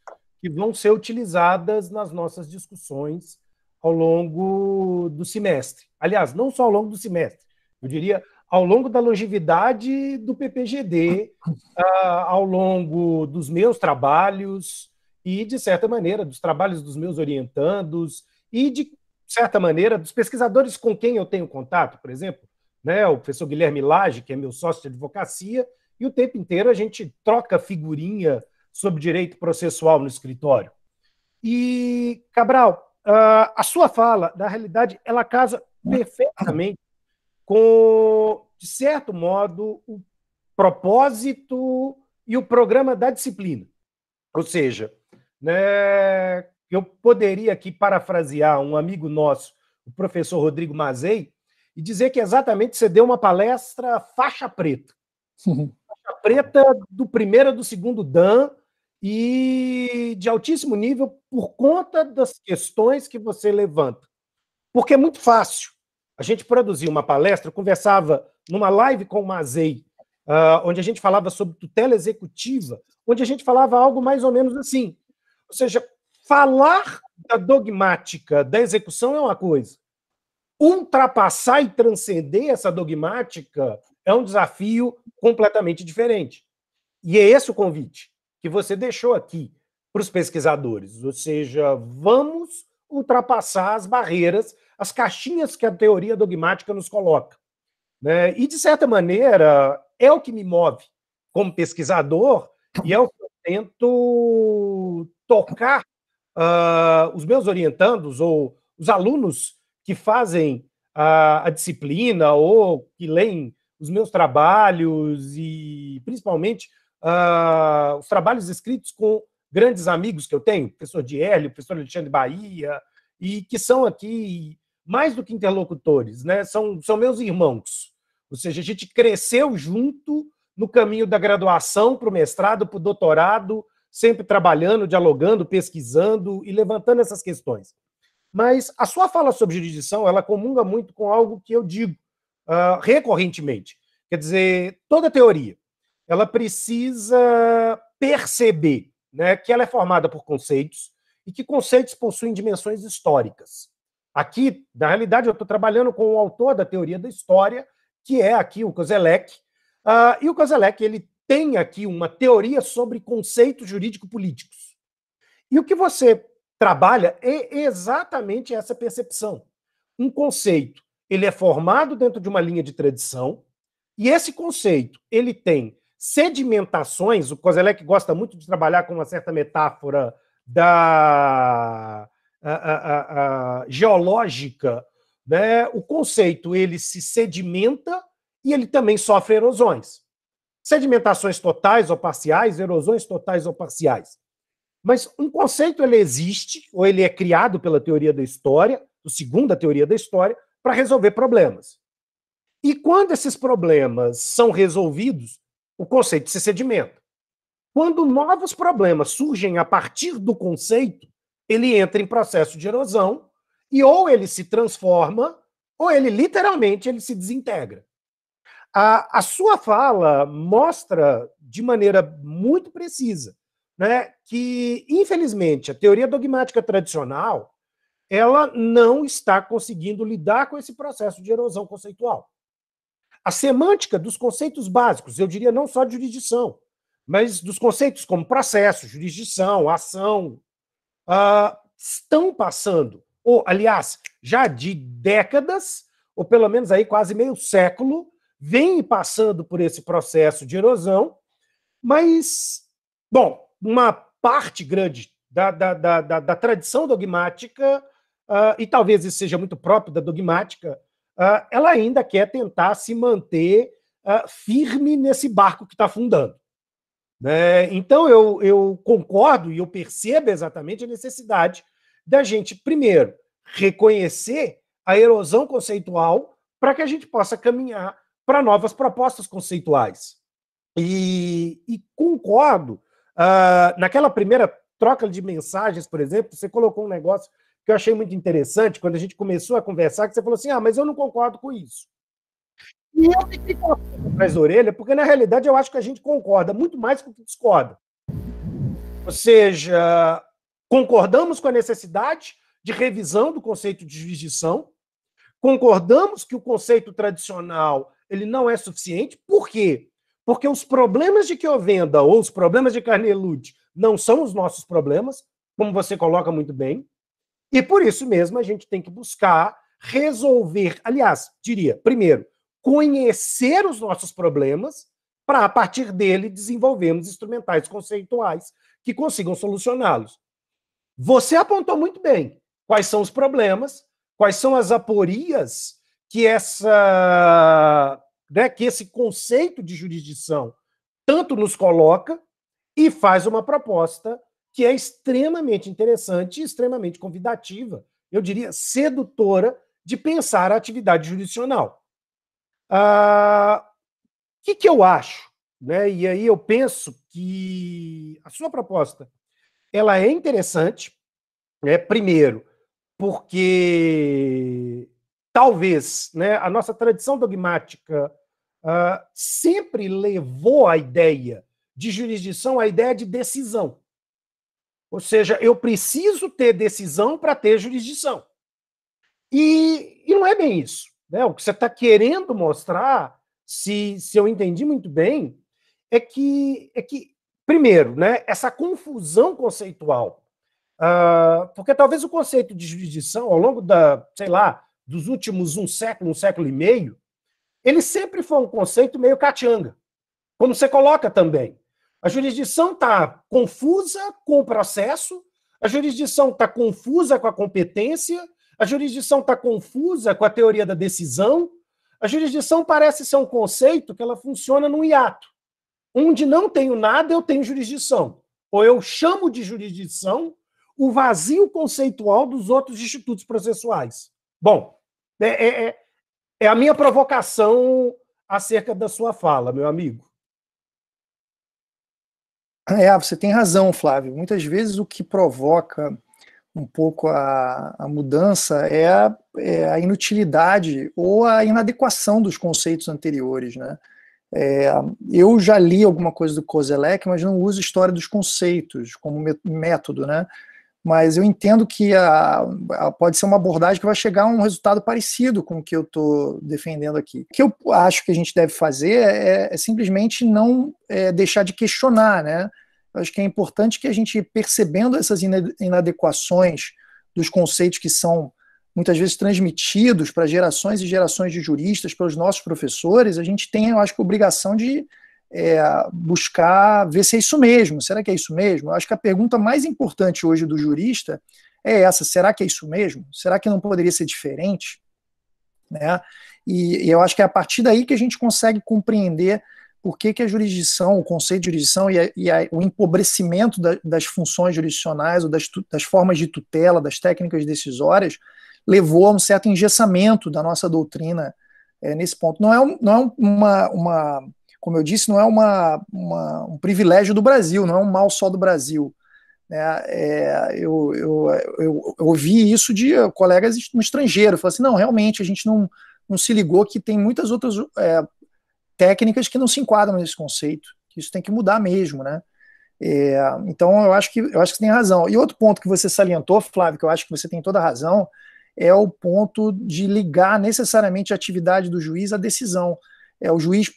que vão ser utilizadas nas nossas discussões ao longo do semestre. Aliás, não só ao longo do semestre, eu diria ao longo da longevidade do PPGD, ao longo dos meus trabalhos e, de certa maneira, dos trabalhos dos meus orientandos e, de certa maneira, dos pesquisadores com quem eu tenho contato, por exemplo, né, o professor Guilherme Lage, que é meu sócio de advocacia, e o tempo inteiro a gente troca figurinha sobre direito processual no escritório. E, Cabral, a sua fala, na realidade, ela casa perfeitamente com, de certo modo, o propósito e o programa da disciplina. Ou seja, né, eu poderia aqui parafrasear um amigo nosso, o professor Rodrigo Mazei, e dizer que exatamente você deu uma palestra faixa preta. Faixa preta do primeiro do segundo Dan e de altíssimo nível por conta das questões que você levanta. Porque é muito fácil. A gente produziu uma palestra, eu conversava numa live com o Mazei, onde a gente falava sobre tutela executiva, onde a gente falava algo mais ou menos assim. Ou seja, falar da dogmática da execução é uma coisa. Ultrapassar e transcender essa dogmática é um desafio completamente diferente. E é esse o convite que você deixou aqui para os pesquisadores. Ou seja, vamos ultrapassar as barreiras, as caixinhas que a teoria dogmática nos coloca. Né? E, de certa maneira, é o que me move como pesquisador e é o que eu tento tocar os meus orientandos ou os alunos que fazem a disciplina ou que leem os meus trabalhos e, principalmente, os trabalhos escritos com grandes amigos que eu tenho, o professor Diélio, o professor Alexandre Bahia, e que são aqui mais do que interlocutores, né? São meus irmãos. Ou seja, a gente cresceu junto no caminho da graduação para o mestrado, para o doutorado, sempre trabalhando, dialogando, pesquisando e levantando essas questões. Mas a sua fala sobre jurisdição, ela comunga muito com algo que eu digo recorrentemente. Quer dizer, toda teoria, ela precisa perceber, né, que ela é formada por conceitos e que conceitos possuem dimensões históricas. Aqui, na realidade, eu estou trabalhando com o autor da teoria da história, que é aqui o Koselleck, e o Koselleck, ele tem aqui uma teoria sobre conceitos jurídico-políticos. E o que você trabalha é exatamente essa percepção. Um conceito, ele é formado dentro de uma linha de tradição, e esse conceito, ele tem sedimentações, o Koselleck gosta muito de trabalhar com uma certa metáfora da geológica, né? O conceito, ele se sedimenta e ele também sofre erosões. Sedimentações totais ou parciais, erosões totais ou parciais. Mas um conceito, ele existe, ou ele é criado pela teoria da história, segundo a teoria da história, para resolver problemas. E quando esses problemas são resolvidos, o conceito se sedimenta. Quando novos problemas surgem a partir do conceito, ele entra em processo de erosão e ou ele se transforma, ou ele literalmente ele se desintegra. A sua fala mostra de maneira muito precisa, né, que, infelizmente, a teoria dogmática tradicional ela não está conseguindo lidar com esse processo de erosão conceitual. A semântica dos conceitos básicos, eu diria não só de jurisdição, mas dos conceitos como processo, jurisdição, ação, estão passando ou, aliás, já de décadas, ou pelo menos aí quase meio século, vem passando por esse processo de erosão, mas, bom, uma parte grande da tradição dogmática, e talvez isso seja muito próprio da dogmática, ela ainda quer tentar se manter firme nesse barco que está afundando. Né? Então, eu concordo e eu percebo exatamente a necessidade da gente, primeiro, reconhecer a erosão conceitual para que a gente possa caminhar para novas propostas conceituais. E concordo. Naquela primeira troca de mensagens, por exemplo, você colocou um negócio que eu achei muito interessante, quando a gente começou a conversar, que você falou assim, mas eu não concordo com isso. E eu fiquei com a atrás da orelha, porque na realidade eu acho que a gente concorda muito mais do que discorda. Ou seja, concordamos com a necessidade de revisão do conceito de jurisdição, concordamos que o conceito tradicional ele não é suficiente. Por quê? Porque os problemas de Chiovenda ou os problemas de Carnelucci não são os nossos problemas, como você coloca muito bem, e por isso mesmo a gente tem que buscar resolver, aliás, diria, primeiro, conhecer os nossos problemas para, a partir dele, desenvolvermos instrumentais conceituais que consigam solucioná-los. Você apontou muito bem quais são os problemas, quais são as aporias que que esse conceito de jurisdição tanto nos coloca e faz uma proposta que é extremamente interessante e extremamente convidativa, eu diria sedutora, de pensar a atividade jurisdicional. O que eu acho? Né? E aí eu penso que a sua proposta ela é interessante, primeiro, porque talvez, né, a nossa tradição dogmática sempre levou a ideia de jurisdição à ideia de decisão. Ou seja, eu preciso ter decisão para ter jurisdição. E não é bem isso. Né? O que você está querendo mostrar, se eu entendi muito bem, é que primeiro, né, essa confusão conceitual, porque talvez o conceito de jurisdição, ao longo dos últimos um século e meio, ele sempre foi um conceito meio catianga, como você coloca também. A jurisdição está confusa com o processo, a jurisdição está confusa com a competência, a jurisdição está confusa com a teoria da decisão, a jurisdição parece ser um conceito que ela funciona num hiato. Onde não tenho nada, eu tenho jurisdição. Ou eu chamo de jurisdição o vazio conceitual dos outros institutos processuais. Bom, é a minha provocação acerca da sua fala, meu amigo. Você tem razão, Flávio. Muitas vezes o que provoca um pouco a mudança é a inutilidade ou a inadequação dos conceitos anteriores, né? Eu já li alguma coisa do Koselleck, mas não uso história dos conceitos como método, né? Mas eu entendo que pode ser uma abordagem que vai chegar a um resultado parecido com o que eu estou defendendo aqui. O que eu acho que a gente deve fazer é simplesmente não deixar de questionar, né? Eu acho que é importante que a gente, percebendo essas inadequações dos conceitos que são muitas vezes transmitidos para gerações e gerações de juristas, pelos nossos professores, a gente tem, eu acho que, a obrigação de buscar ver se é isso mesmo. Será que é isso mesmo? Eu acho que a pergunta mais importante hoje do jurista é essa: será que é isso mesmo? Será que não poderia ser diferente? Né? E eu acho que é a partir daí que a gente consegue compreender por que a jurisdição, o conceito de jurisdição o empobrecimento das funções jurisdicionais ou das formas de tutela, das técnicas decisórias, levou a um certo engessamento da nossa doutrina nesse ponto. Não é como eu disse, não é um privilégio do Brasil, não é um mal só do Brasil. Eu ouvi isso de colegas no estrangeiro, falaram assim, não, realmente a gente não se ligou que tem muitas outras técnicas que não se enquadram nesse conceito, que isso tem que mudar mesmo, né? Então eu acho que você tem razão. E outro ponto que você salientou, Flávio, que eu acho que você tem toda a razão, é o ponto de ligar necessariamente a atividade do juiz à decisão. O juiz,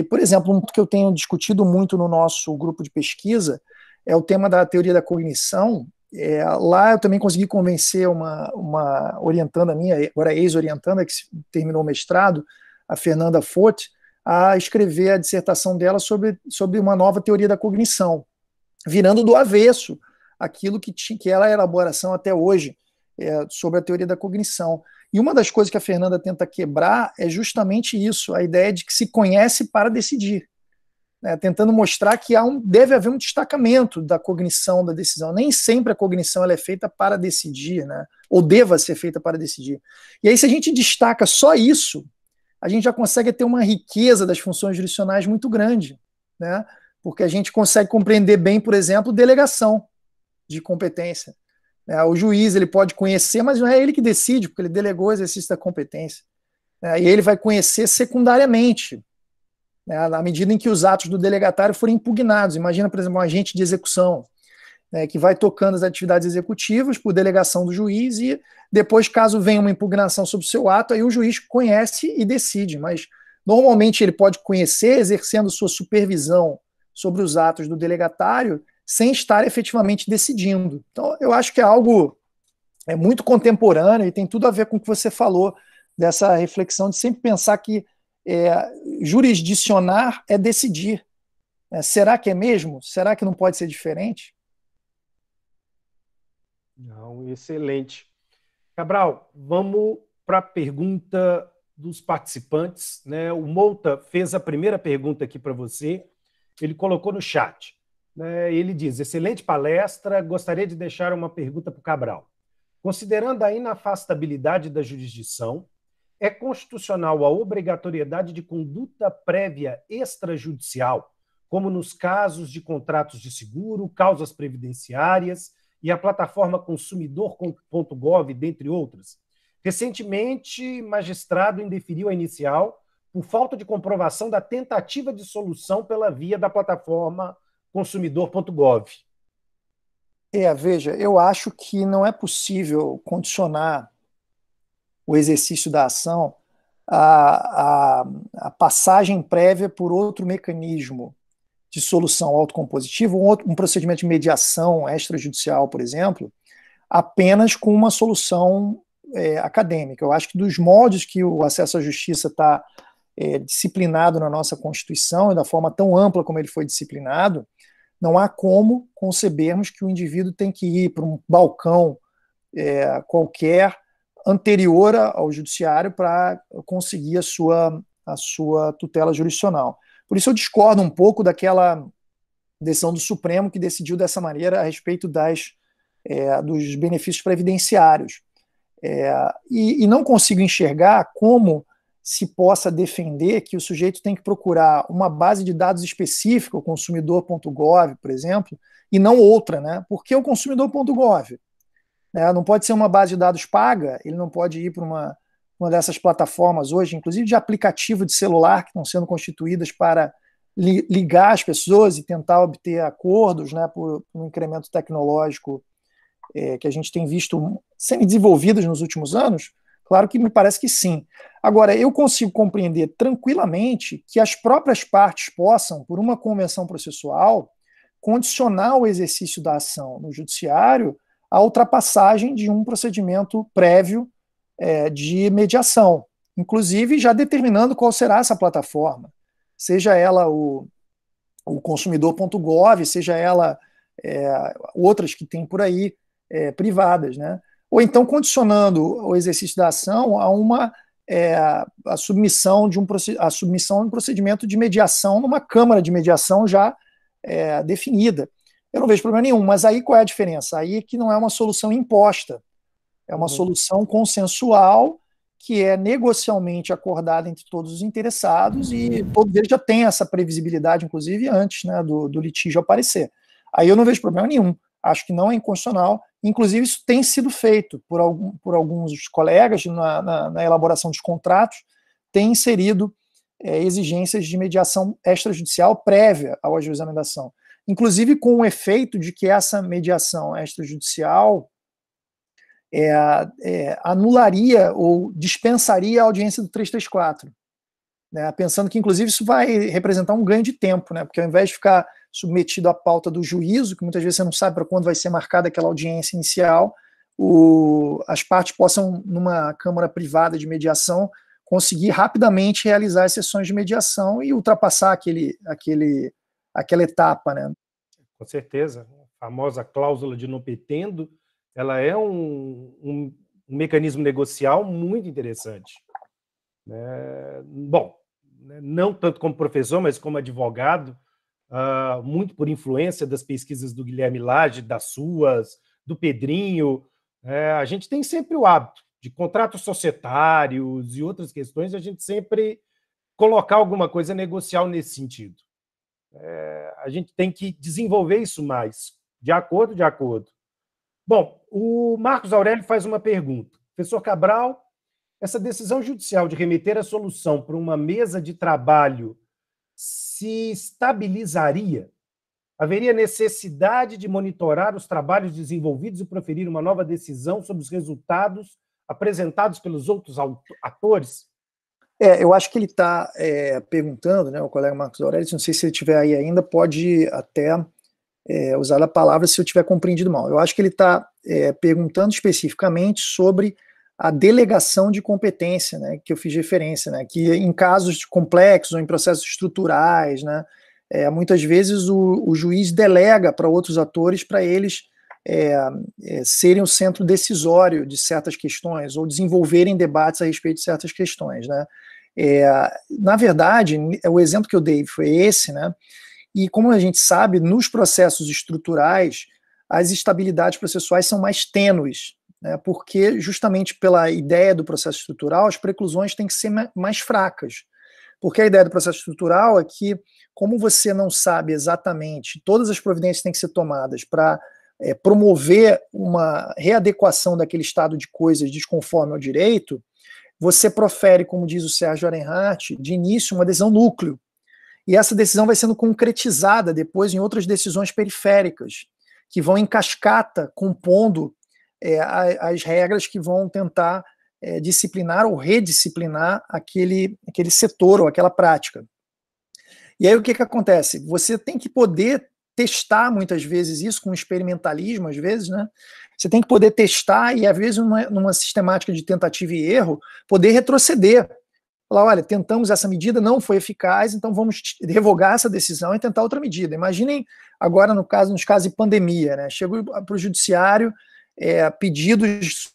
por exemplo, um ponto que eu tenho discutido muito no nosso grupo de pesquisa é o tema da teoria da cognição, lá eu também consegui convencer uma orientanda minha, agora ex-orientanda, que terminou o mestrado, a Fernanda Fort, a escrever a dissertação dela sobre uma nova teoria da cognição, virando do avesso aquilo que ela é a elaboração até hoje sobre a teoria da cognição. E uma das coisas que a Fernanda tenta quebrar é justamente isso, a ideia de que se conhece para decidir, né, tentando mostrar que deve haver um destacamento da cognição, da decisão. Nem sempre a cognição ela é feita para decidir, né, ou deva ser feita para decidir. E aí, se a gente destaca só isso, a gente já consegue ter uma riqueza das funções jurisdicionais muito grande, né, porque a gente consegue compreender bem, por exemplo, delegação de competência. O juiz ele pode conhecer, mas não é ele que decide, porque ele delegou o exercício da competência. E ele vai conhecer secundariamente, na medida em que os atos do delegatário forem impugnados. Imagina, por exemplo, um agente de execução, que vai tocando as atividades executivas por delegação do juiz e depois, caso venha uma impugnação sobre o seu ato, aí o juiz conhece e decide. Mas, normalmente, ele pode conhecer exercendo sua supervisão sobre os atos do delegatário sem estar efetivamente decidindo. Então, eu acho que é algo muito contemporâneo e tem tudo a ver com o que você falou, dessa reflexão de sempre pensar que jurisdicionar é decidir. Será que é mesmo? Será que não pode ser diferente? Não, excelente. Cabral, vamos para a pergunta dos participantes, né? O Mouta fez a primeira pergunta aqui para você, ele colocou no chat. Ele diz, excelente palestra, gostaria de deixar uma pergunta para o Cabral. Considerando a inafastabilidade da jurisdição, é constitucional a obrigatoriedade de conduta prévia extrajudicial, como nos casos de contratos de seguro, causas previdenciárias e a plataforma consumidor.gov, dentre outras? Recentemente, magistrado indeferiu a inicial por falta de comprovação da tentativa de solução pela via da plataforma consumidor.gov. Veja, eu acho que não é possível condicionar o exercício da ação a passagem prévia por outro mecanismo de solução autocompositiva, um procedimento de mediação extrajudicial, por exemplo, apenas com uma solução acadêmica. Eu acho que dos moldes que o acesso à justiça está disciplinado na nossa Constituição e da forma tão ampla como ele foi disciplinado, não há como concebermos que o indivíduo tem que ir para um balcão qualquer anterior ao judiciário para conseguir a sua tutela jurisdicional. Por isso eu discordo um pouco daquela decisão do Supremo que decidiu dessa maneira a respeito dos benefícios previdenciários. E não consigo enxergar como se possa defender que o sujeito tem que procurar uma base de dados específica, o consumidor.gov, por exemplo, e não outra, né? Por que o consumidor.gov? Não pode ser uma base de dados paga, ele não pode ir para uma dessas plataformas hoje, inclusive de aplicativo de celular, que estão sendo constituídas para ligar as pessoas e tentar obter acordos, né, por um incremento tecnológico que a gente tem visto sendo desenvolvidos nos últimos anos. Claro que me parece que sim. Agora, eu consigo compreender tranquilamente que as próprias partes possam, por uma convenção processual, condicionar o exercício da ação no judiciário à ultrapassagem de um procedimento prévio de mediação, inclusive já determinando qual será essa plataforma, seja ela o consumidor.gov, seja ela outras que tem por aí, privadas, né? Ou então condicionando o exercício da ação a submissão de um procedimento de mediação numa câmara de mediação já definida. Eu não vejo problema nenhum, mas aí qual é a diferença? Aí é que não é uma solução imposta, é uma solução consensual que é negocialmente acordada entre todos os interessados e todos eles já têm essa previsibilidade, inclusive antes, né, do litígio aparecer. Aí eu não vejo problema nenhum, acho que não é inconstitucional. Inclusive, isso tem sido feito por alguns colegas na elaboração dos contratos, tem inserido exigências de mediação extrajudicial prévia ao ajuizamento da ação. Inclusive com o efeito de que essa mediação extrajudicial anularia ou dispensaria a audiência do 334, né, pensando que, inclusive, isso vai representar um ganho de tempo, né, porque ao invés de ficar submetido à pauta do juízo, que muitas vezes você não sabe para quando vai ser marcada aquela audiência inicial, as partes possam, numa câmara privada de mediação, conseguir rapidamente realizar as sessões de mediação e ultrapassar aquela etapa, né? Com certeza. A famosa cláusula de non petendo, ela é um mecanismo negocial muito interessante. Bom, não tanto como professor, mas como advogado, muito por influência das pesquisas do Guilherme Lage, das suas, do Pedrinho, a gente tem sempre o hábito de contratos societários e outras questões, a gente sempre colocar alguma coisa negocial nesse sentido. A gente tem que desenvolver isso mais, de acordo. Bom, o Marcos Aurélio faz uma pergunta. Professor Cabral, essa decisão judicial de remeter a solução para uma mesa de trabalho se estabilizaria? Haveria necessidade de monitorar os trabalhos desenvolvidos e proferir uma nova decisão sobre os resultados apresentados pelos outros atores? Eu acho que ele está perguntando, né, o colega Marcos Aurélio, não sei se ele estiver aí ainda, pode até usar a palavra se eu tiver compreendido mal. Eu acho que ele está perguntando especificamente sobre a delegação de competência, né, que eu fiz referência, né, que em casos complexos ou em processos estruturais, né, muitas vezes o juiz delega para outros atores para eles serem o centro decisório de certas questões ou desenvolverem debates a respeito de certas questões, né. Na verdade, o exemplo que eu dei foi esse, né, e como a gente sabe, nos processos estruturais, as estabilidades processuais são mais tênues, né, porque justamente pela ideia do processo estrutural, as preclusões têm que ser mais fracas. Porque a ideia do processo estrutural é que, como você não sabe exatamente, todas as providências têm que ser tomadas para promover uma readequação daquele estado de coisas desconforme ao direito, você profere, como diz o Sérgio Arenhart, de início uma decisão núcleo. E essa decisão vai sendo concretizada depois em outras decisões periféricas, que vão em cascata, compondo as regras que vão tentar disciplinar ou redisciplinar aquele setor ou aquela prática. E aí o que acontece? Você tem que poder testar muitas vezes isso com experimentalismo, às vezes, né? Você tem que poder testar e, às vezes, numa sistemática de tentativa e erro, poder retroceder. Falar, olha, tentamos essa medida, não foi eficaz, então vamos revogar essa decisão e tentar outra medida. Imaginem agora nos casos de pandemia, né? Chegou para o judiciário pedidos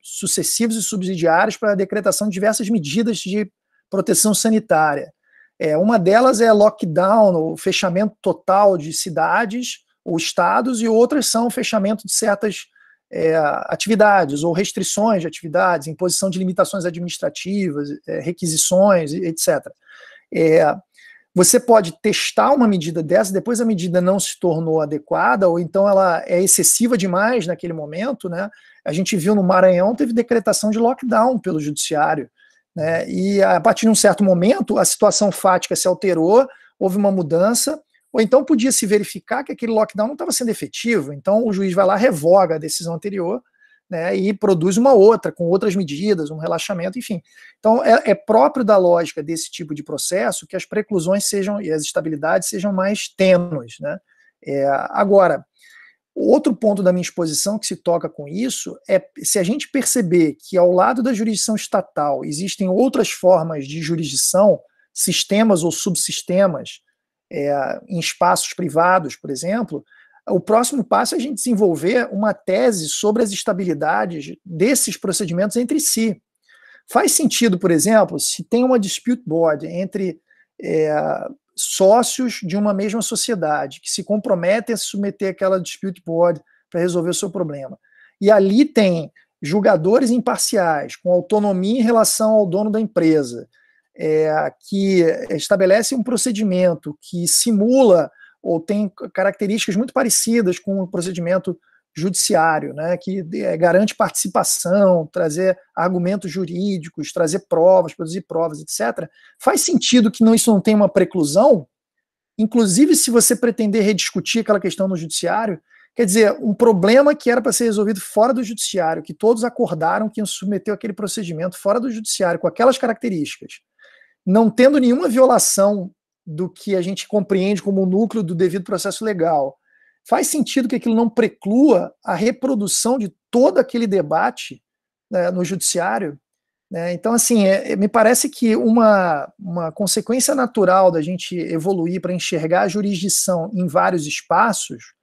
sucessivos e subsidiários para a decretação de diversas medidas de proteção sanitária. Uma delas é lockdown, ou fechamento total de cidades ou estados, e outras são fechamento de certas atividades ou restrições de atividades, imposição de limitações administrativas, requisições, etc. Você pode testar uma medida dessa, depois a medida não se tornou adequada, ou então ela é excessiva demais naquele momento, né? A gente viu no Maranhão, teve decretação de lockdown pelo judiciário, né? E a partir de um certo momento, a situação fática se alterou, houve uma mudança, ou então podia se verificar que aquele lockdown não estava sendo efetivo, então o juiz vai lá, revoga a decisão anterior, né, e produz uma outra, com outras medidas, um relaxamento, enfim. Então é próprio da lógica desse tipo de processo que as preclusões sejam, e as estabilidades sejam mais tênues, né. Agora, outro ponto da minha exposição que se toca com isso é se a gente perceber que ao lado da jurisdição estatal existem outras formas de jurisdição, sistemas ou subsistemas, em espaços privados, por exemplo, o próximo passo é a gente desenvolver uma tese sobre as estabilidades desses procedimentos entre si. Faz sentido, por exemplo, se tem uma dispute board entre sócios de uma mesma sociedade que se comprometem a se submeter àquela dispute board para resolver o seu problema. E ali tem julgadores imparciais, com autonomia em relação ao dono da empresa, que estabelece um procedimento que simula ou tem características muito parecidas com o procedimento judiciário, né, que garante participação, trazer argumentos jurídicos, trazer provas, produzir provas, etc. Faz sentido que isso não tenha uma preclusão? Inclusive, se você pretender rediscutir aquela questão no judiciário, quer dizer, um problema que era para ser resolvido fora do judiciário, que todos acordaram que iam submeter aquele procedimento fora do judiciário, com aquelas características, não tendo nenhuma violação do que a gente compreende como o núcleo do devido processo legal. Faz sentido que aquilo não preclua a reprodução de todo aquele debate, né, no judiciário, né? Então, assim, me parece que uma consequência natural da gente evoluir para enxergar a jurisdição em vários espaços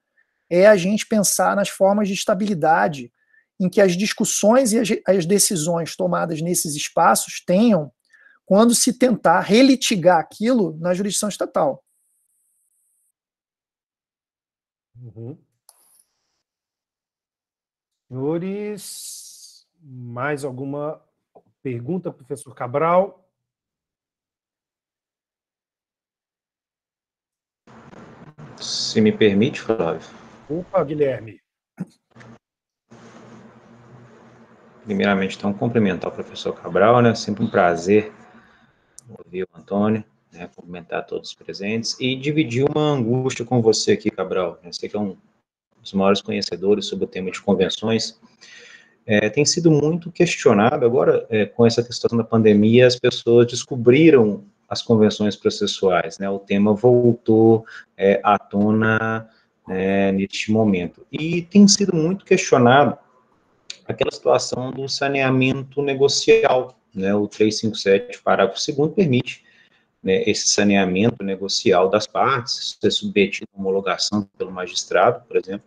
é a gente pensar nas formas de estabilidade em que as discussões e as decisões tomadas nesses espaços tenham quando se tentar relitigar aquilo na jurisdição estatal. Uhum. Senhores, mais alguma pergunta, professor Cabral? Se me permite, Flávio. Opa, Guilherme. Primeiramente, então, cumprimentar o professor Cabral, né? Sempre um prazer ouvir o Antônio, né? Cumprimentar todos os presentes e dividir uma angústia com você aqui, Cabral. Eu sei que é um dos maiores conhecedores sobre o tema de convenções. Tem sido muito questionado agora, com essa questão da pandemia, as pessoas descobriram as convenções processuais, né? O tema voltou à tona neste momento. E tem sido muito questionado aquela situação do saneamento negocial, né? O 357, parágrafo 2º, permite, né, esse saneamento negocial das partes, ser submetido a homologação pelo magistrado, por exemplo,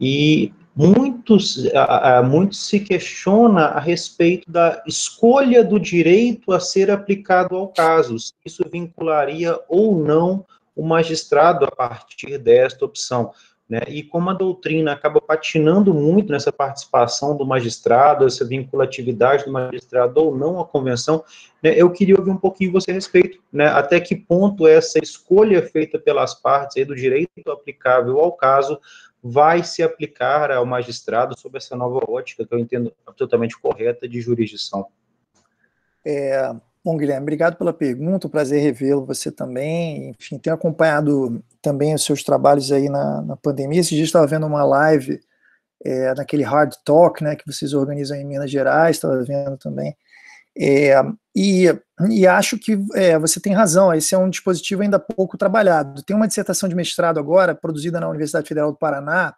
e muito se questiona a respeito da escolha do direito a ser aplicado ao caso, se isso vincularia ou não o magistrado a partir desta opção, né? E como a doutrina acaba patinando muito nessa participação do magistrado, essa vinculatividade do magistrado ou não à convenção, né, eu queria ouvir um pouquinho você a respeito, né, até que ponto essa escolha feita pelas partes aí do direito aplicável ao caso vai se aplicar ao magistrado sob essa nova ótica, que eu entendo absolutamente correta, de jurisdição. Bom, Guilherme, obrigado pela pergunta, um prazer revê-lo, você também. Enfim, tenho acompanhado também os seus trabalhos aí na pandemia. Esse dia estava vendo uma live naquele Hard Talk, né, que vocês organizam em Minas Gerais, estava vendo também. E acho que você tem razão, esse é um dispositivo ainda pouco trabalhado. Tem uma dissertação de mestrado agora, produzida na Universidade Federal do Paraná,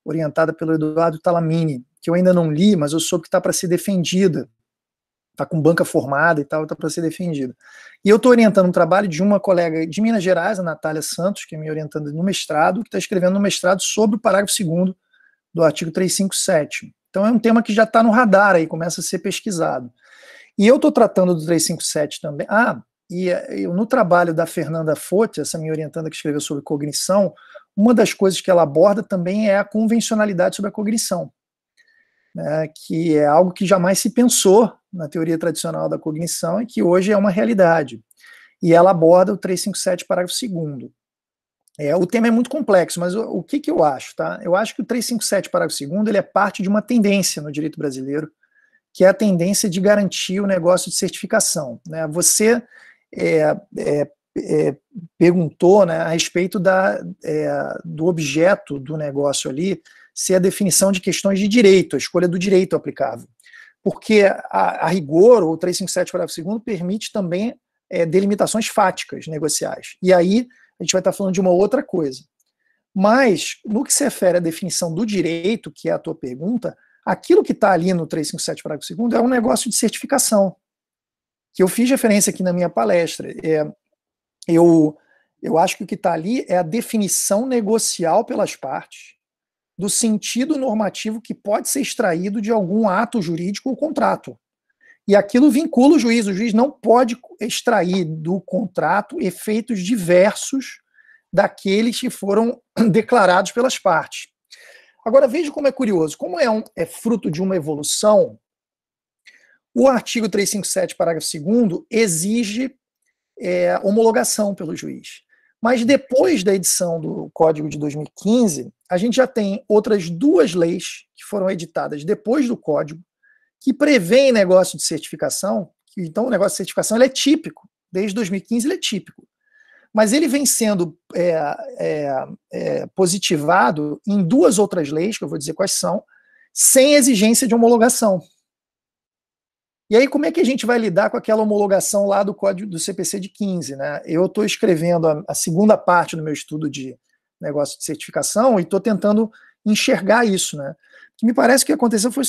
orientada pelo Eduardo Talamini, que eu ainda não li, mas eu soube que está para ser defendida, está com banca formada e tal, está para ser defendida. E eu estou orientando um trabalho de uma colega de Minas Gerais, a Natália Santos, que é me orientando no mestrado, que está escrevendo no mestrado sobre o parágrafo 2º do artigo 357. Então é um tema que já está no radar aí, começa a ser pesquisado. E eu estou tratando do 357 também. No trabalho da Fernanda Fotti, essa minha orientanda que escreveu sobre cognição, uma das coisas que ela aborda também é a convencionalidade sobre a cognição, né, que é algo que jamais se pensou na teoria tradicional da cognição e que hoje é uma realidade. E ela aborda o 357, parágrafo 2º. O tema é muito complexo, mas o que eu acho? Tá? Eu acho que o 357, parágrafo 2º, ele é parte de uma tendência no direito brasileiro, que é a tendência de garantir o negócio de certificação, né? Você perguntou, né, a respeito do objeto do negócio ali, ser a definição de questões de direito, a escolha do direito aplicável. Porque, a rigor, o 357, parágrafo 2º, permite também delimitações fáticas negociais. E aí, a gente vai estar falando de uma outra coisa. Mas, no que se refere à definição do direito, que é a tua pergunta, aquilo que está ali no 357, parágrafo 2º, é um negócio de certificação, que eu fiz referência aqui na minha palestra. Eu acho que o que está ali é a definição negocial pelas partes do sentido normativo que pode ser extraído de algum ato jurídico ou contrato. E aquilo vincula o juiz não pode extrair do contrato efeitos diversos daqueles que foram declarados pelas partes. Agora, veja como é curioso, como é fruto de uma evolução, o artigo 357, parágrafo 2º, exige homologação pelo juiz. Mas depois da edição do Código de 2015, a gente já tem outras 2 leis que foram editadas depois do Código, que prevêem negócio de certificação, então o negócio de certificação ele é típico, desde 2015 ele é típico. Mas ele vem sendo positivado em 2 outras leis, que eu vou dizer quais são, sem exigência de homologação. E aí, como é que a gente vai lidar com aquela homologação lá do código do CPC de 15, né? Eu estou escrevendo a segunda parte do meu estudo de negócio de certificação e estou tentando enxergar isso, né? O que me parece que aconteceu foi...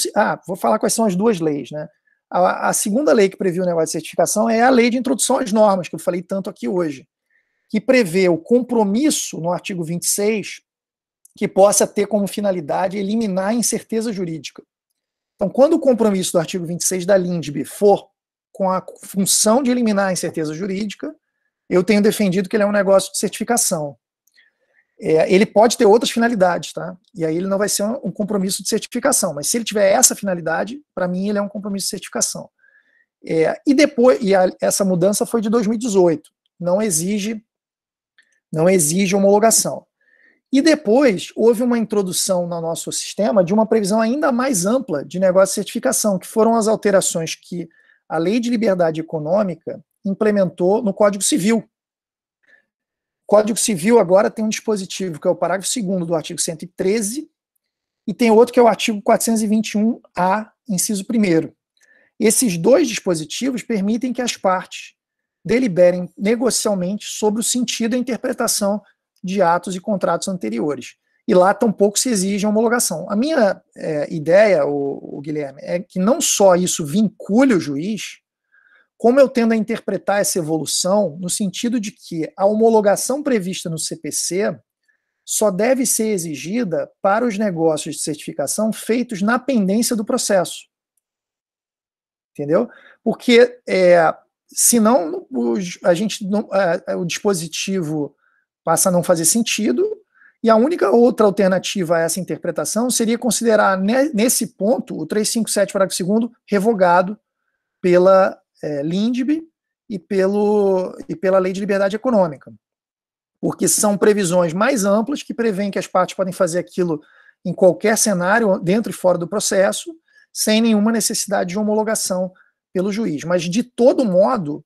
vou falar quais são as duas leis, né? A segunda lei que previu o negócio de certificação é a lei de introdução às normas, que eu falei tanto aqui hoje, que prevê o compromisso, no artigo 26, que possa ter como finalidade eliminar a incerteza jurídica. Então, quando o compromisso do artigo 26 da LINDB for com a função de eliminar a incerteza jurídica, eu tenho defendido que ele é um negócio de certificação. Ele pode ter outras finalidades, tá? E aí ele não vai ser um compromisso de certificação, mas se ele tiver essa finalidade, para mim ele é um compromisso de certificação. Essa mudança foi de 2018, não exige homologação. E depois houve uma introdução no nosso sistema de uma previsão ainda mais ampla de negócio de certificação, que foram as alterações que a Lei de Liberdade Econômica implementou no Código Civil. O Código Civil agora tem um dispositivo que é o parágrafo 2º do artigo 113 e tem outro que é o artigo 421-A, inciso 1º. Esses dois dispositivos permitem que as partes deliberem negocialmente sobre o sentido e a interpretação de atos e contratos anteriores. E lá tampouco se exige homologação. A minha ideia, o Guilherme, é que não só isso vincule o juiz, como eu tendo a interpretar essa evolução no sentido de que a homologação prevista no CPC só deve ser exigida para os negócios de certificação feitos na pendência do processo. Entendeu? Porque senão o dispositivo passa a não fazer sentido, e a única outra alternativa a essa interpretação seria considerar, nesse ponto, o 357, parágrafo 2º, revogado pela LINDB e pela Lei de Liberdade Econômica, porque são previsões mais amplas que prevêem que as partes podem fazer aquilo em qualquer cenário, dentro e fora do processo, sem nenhuma necessidade de homologação pelo juiz. Mas, de todo modo,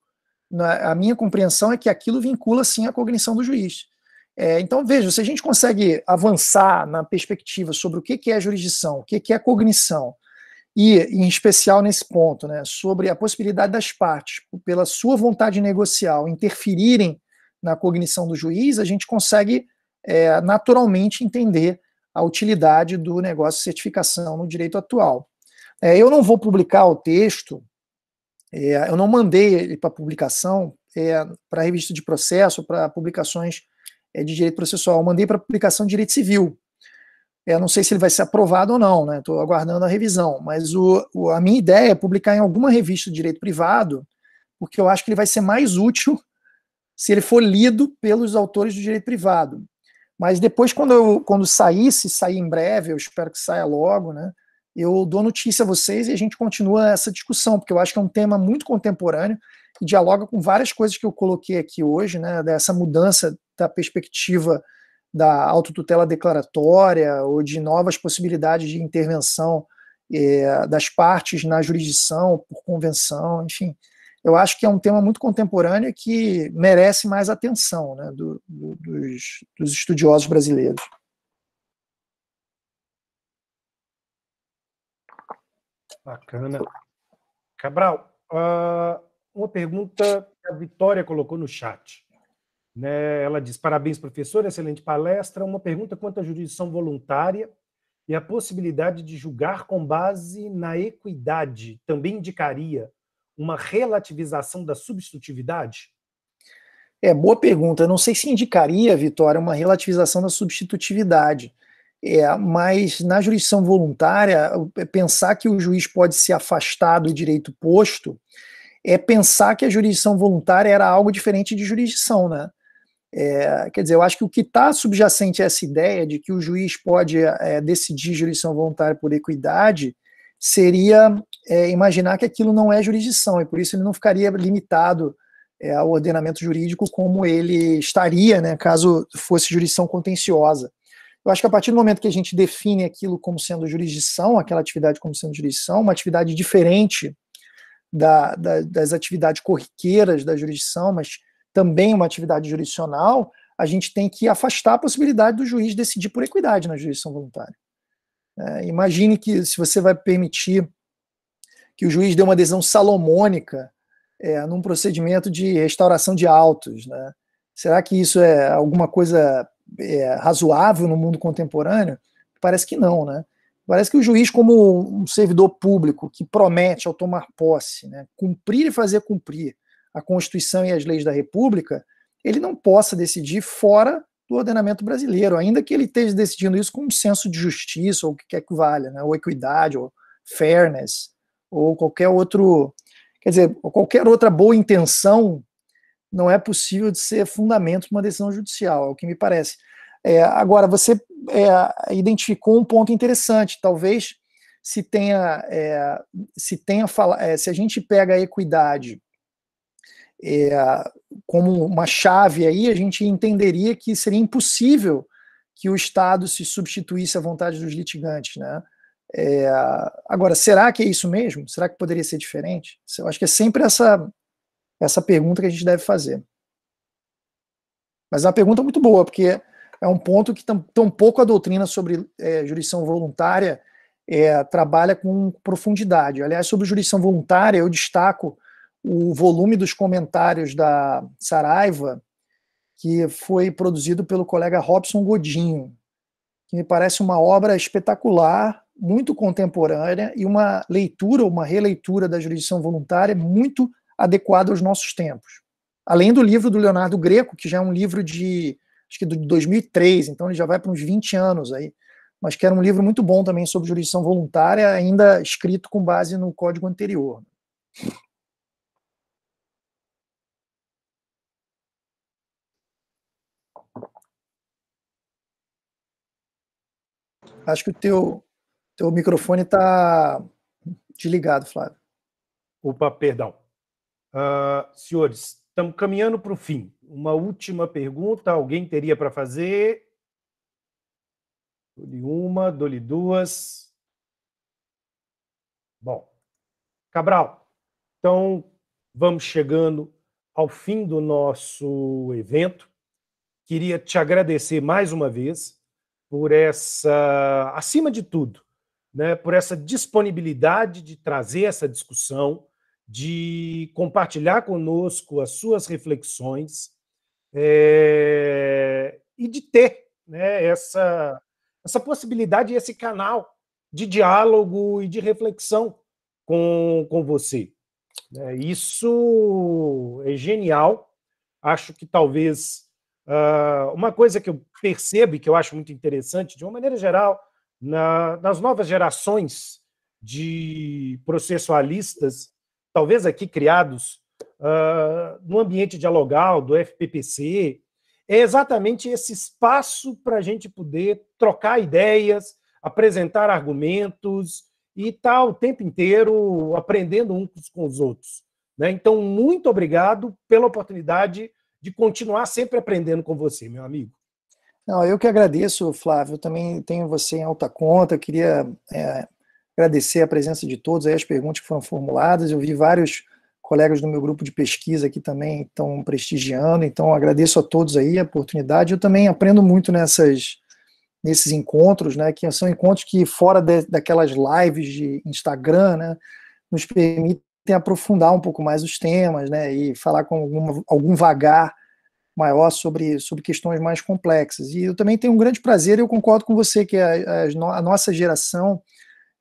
a minha compreensão é que aquilo vincula, sim, a cognição do juiz. Então, veja, se a gente consegue avançar na perspectiva sobre o que é jurisdição, o que é cognição, e, em especial nesse ponto, né, sobre a possibilidade das partes, pela sua vontade negocial, interferirem na cognição do juiz, a gente consegue naturalmente entender a utilidade do negócio de certificação no direito atual. Eu não vou publicar o texto, eu não mandei ele para publicação, para revista de processo, para publicações de direito processual, eu mandei para publicação de direito civil. Não sei se ele vai ser aprovado ou não, né? Estou aguardando a revisão, mas a minha ideia é publicar em alguma revista de direito privado, porque eu acho que ele vai ser mais útil se ele for lido pelos autores do direito privado. Mas depois, quando sair em breve, eu espero que saia logo, né? Eu dou notícia a vocês e a gente continua essa discussão, porque eu acho que é um tema muito contemporâneo e dialoga com várias coisas que eu coloquei aqui hoje, né? Dessa mudança da perspectiva da autotutela declaratória ou de novas possibilidades de intervenção das partes na jurisdição, por convenção, enfim. Eu acho que é um tema muito contemporâneo que merece mais atenção, né, dos estudiosos brasileiros. Bacana. Cabral, uma pergunta que a Vitória colocou no chat. Né? Ela diz: parabéns, professor, excelente palestra. Uma pergunta quanto à jurisdição voluntária e a possibilidade de julgar com base na equidade também indicaria uma relativização da substitutividade? Boa pergunta. Eu não sei se indicaria, Vitória, uma relativização da substitutividade. Mas na jurisdição voluntária, pensar que o juiz pode se afastar do direito posto é pensar que a jurisdição voluntária era algo diferente de jurisdição, né? Quer dizer, eu acho que o que está subjacente a essa ideia de que o juiz pode decidir jurisdição voluntária por equidade seria imaginar que aquilo não é jurisdição, e por isso ele não ficaria limitado ao ordenamento jurídico como ele estaria, né, caso fosse jurisdição contenciosa. Eu acho que a partir do momento que a gente define aquilo como sendo jurisdição, aquela atividade como sendo jurisdição, uma atividade diferente das atividades corriqueiras da jurisdição, mas também uma atividade jurisdicional, a gente tem que afastar a possibilidade do juiz decidir por equidade na jurisdição voluntária. Imagine que se você vai permitir que o juiz deu uma decisão salomônica num procedimento de restauração de autos, né? Será que isso é alguma coisa razoável no mundo contemporâneo? Parece que não, né? Parece que o juiz, como um servidor público que promete, ao tomar posse, né, cumprir e fazer cumprir a Constituição e as leis da República, ele não possa decidir fora do ordenamento brasileiro, ainda que ele esteja decidindo isso com um senso de justiça, ou o que quer que valha, né, ou equidade, ou fairness, ou qualquer outro, quer dizer, qualquer outra boa intenção não é possível de ser fundamento para uma decisão judicial, é o que me parece. Agora, você identificou um ponto interessante, talvez se a gente pega a equidade como uma chave aí, a gente entenderia que seria impossível que o Estado se substituísse à vontade dos litigantes, né? Agora, será que é isso mesmo? Será que poderia ser diferente? Eu acho que é sempre essa pergunta que a gente deve fazer. Mas é uma pergunta muito boa, porque é um ponto que tão pouco a doutrina sobre jurisdição voluntária trabalha com profundidade. Aliás, sobre jurisdição voluntária, eu destaco o volume dos comentários da Saraiva, que foi produzido pelo colega Robson Godinho, que me parece uma obra espetacular, muito contemporânea, e uma releitura da jurisdição voluntária muito adequada aos nossos tempos. Além do livro do Leonardo Greco, que já é um livro acho que de 2003, então ele já vai para uns 20 anos aí, mas que era um livro muito bom também sobre jurisdição voluntária, ainda escrito com base no código anterior. Acho que o teu microfone está desligado, Flávio. Opa, perdão. Senhores, estamos caminhando para o fim. Uma última pergunta, alguém teria para fazer? Dou-lhe uma, dou-lhe duas. Bom, Cabral, então vamos chegando ao fim do nosso evento. Queria te agradecer mais uma vez por essa, acima de tudo, né, por essa disponibilidade de trazer essa discussão, de compartilhar conosco as suas reflexões e de ter, né, essa possibilidade, esse canal de diálogo e de reflexão com você. Isso é genial. Acho que talvez uma coisa que eu percebo e que eu acho muito interessante, de uma maneira geral, nas novas gerações de processualistas, talvez aqui criados no ambiente dialogal do FPPC, é exatamente esse espaço para a gente poder trocar ideias, apresentar argumentos e estar o tempo inteiro aprendendo uns com os outros, né? Então, muito obrigado pela oportunidade de continuar sempre aprendendo com você, meu amigo. Não, eu que agradeço, Flávio. Eu também tenho você em alta conta. Eu queria agradecer a presença de todos, aí as perguntas que foram formuladas. Eu vi vários colegas do meu grupo de pesquisa aqui também estão prestigiando, então agradeço a todos aí a oportunidade. Eu também aprendo muito nesses encontros, né, que são encontros que, fora daquelas lives de Instagram, né, nos permitem aprofundar um pouco mais os temas, né, e falar com algum vagar maior sobre questões mais complexas. E eu também tenho um grande prazer, eu concordo com você, que a nossa geração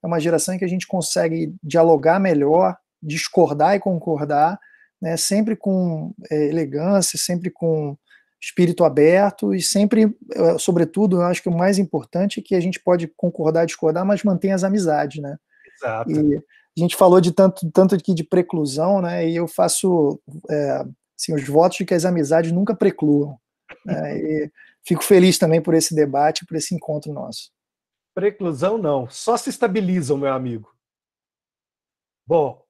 é uma geração em que a gente consegue dialogar melhor, discordar e concordar, né, sempre com elegância, sempre com espírito aberto e sempre, sobretudo, eu acho que o mais importante é que a gente pode concordar e discordar, mas mantém as amizades, né? Exato. E a gente falou de tanto aqui de preclusão, né? E eu faço assim, os votos de que as amizades nunca precluam, né? E fico feliz também por esse debate, por esse encontro nosso. Preclusão não, só se estabilizam, meu amigo. Bom,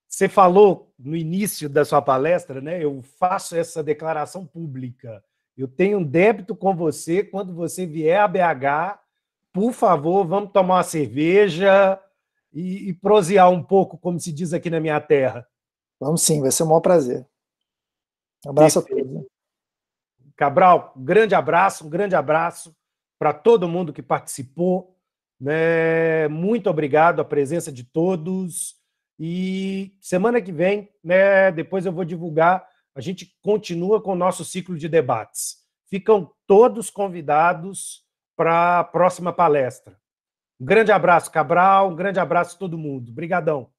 você falou no início da sua palestra, né? Eu faço essa declaração pública. Eu tenho um débito com você. Quando você vier a BH, por favor, vamos tomar uma cerveja e prosear um pouco, como se diz aqui na minha terra. Vamos sim, vai ser um maior prazer. Um abraço a todos. Cabral, um grande abraço para todo mundo que participou, né? Muito obrigado a presença de todos. E semana que vem, né, depois eu vou divulgar, a gente continua com o nosso ciclo de debates. Ficam todos convidados para a próxima palestra. Um grande abraço, Cabral, um grande abraço a todo mundo. Obrigadão.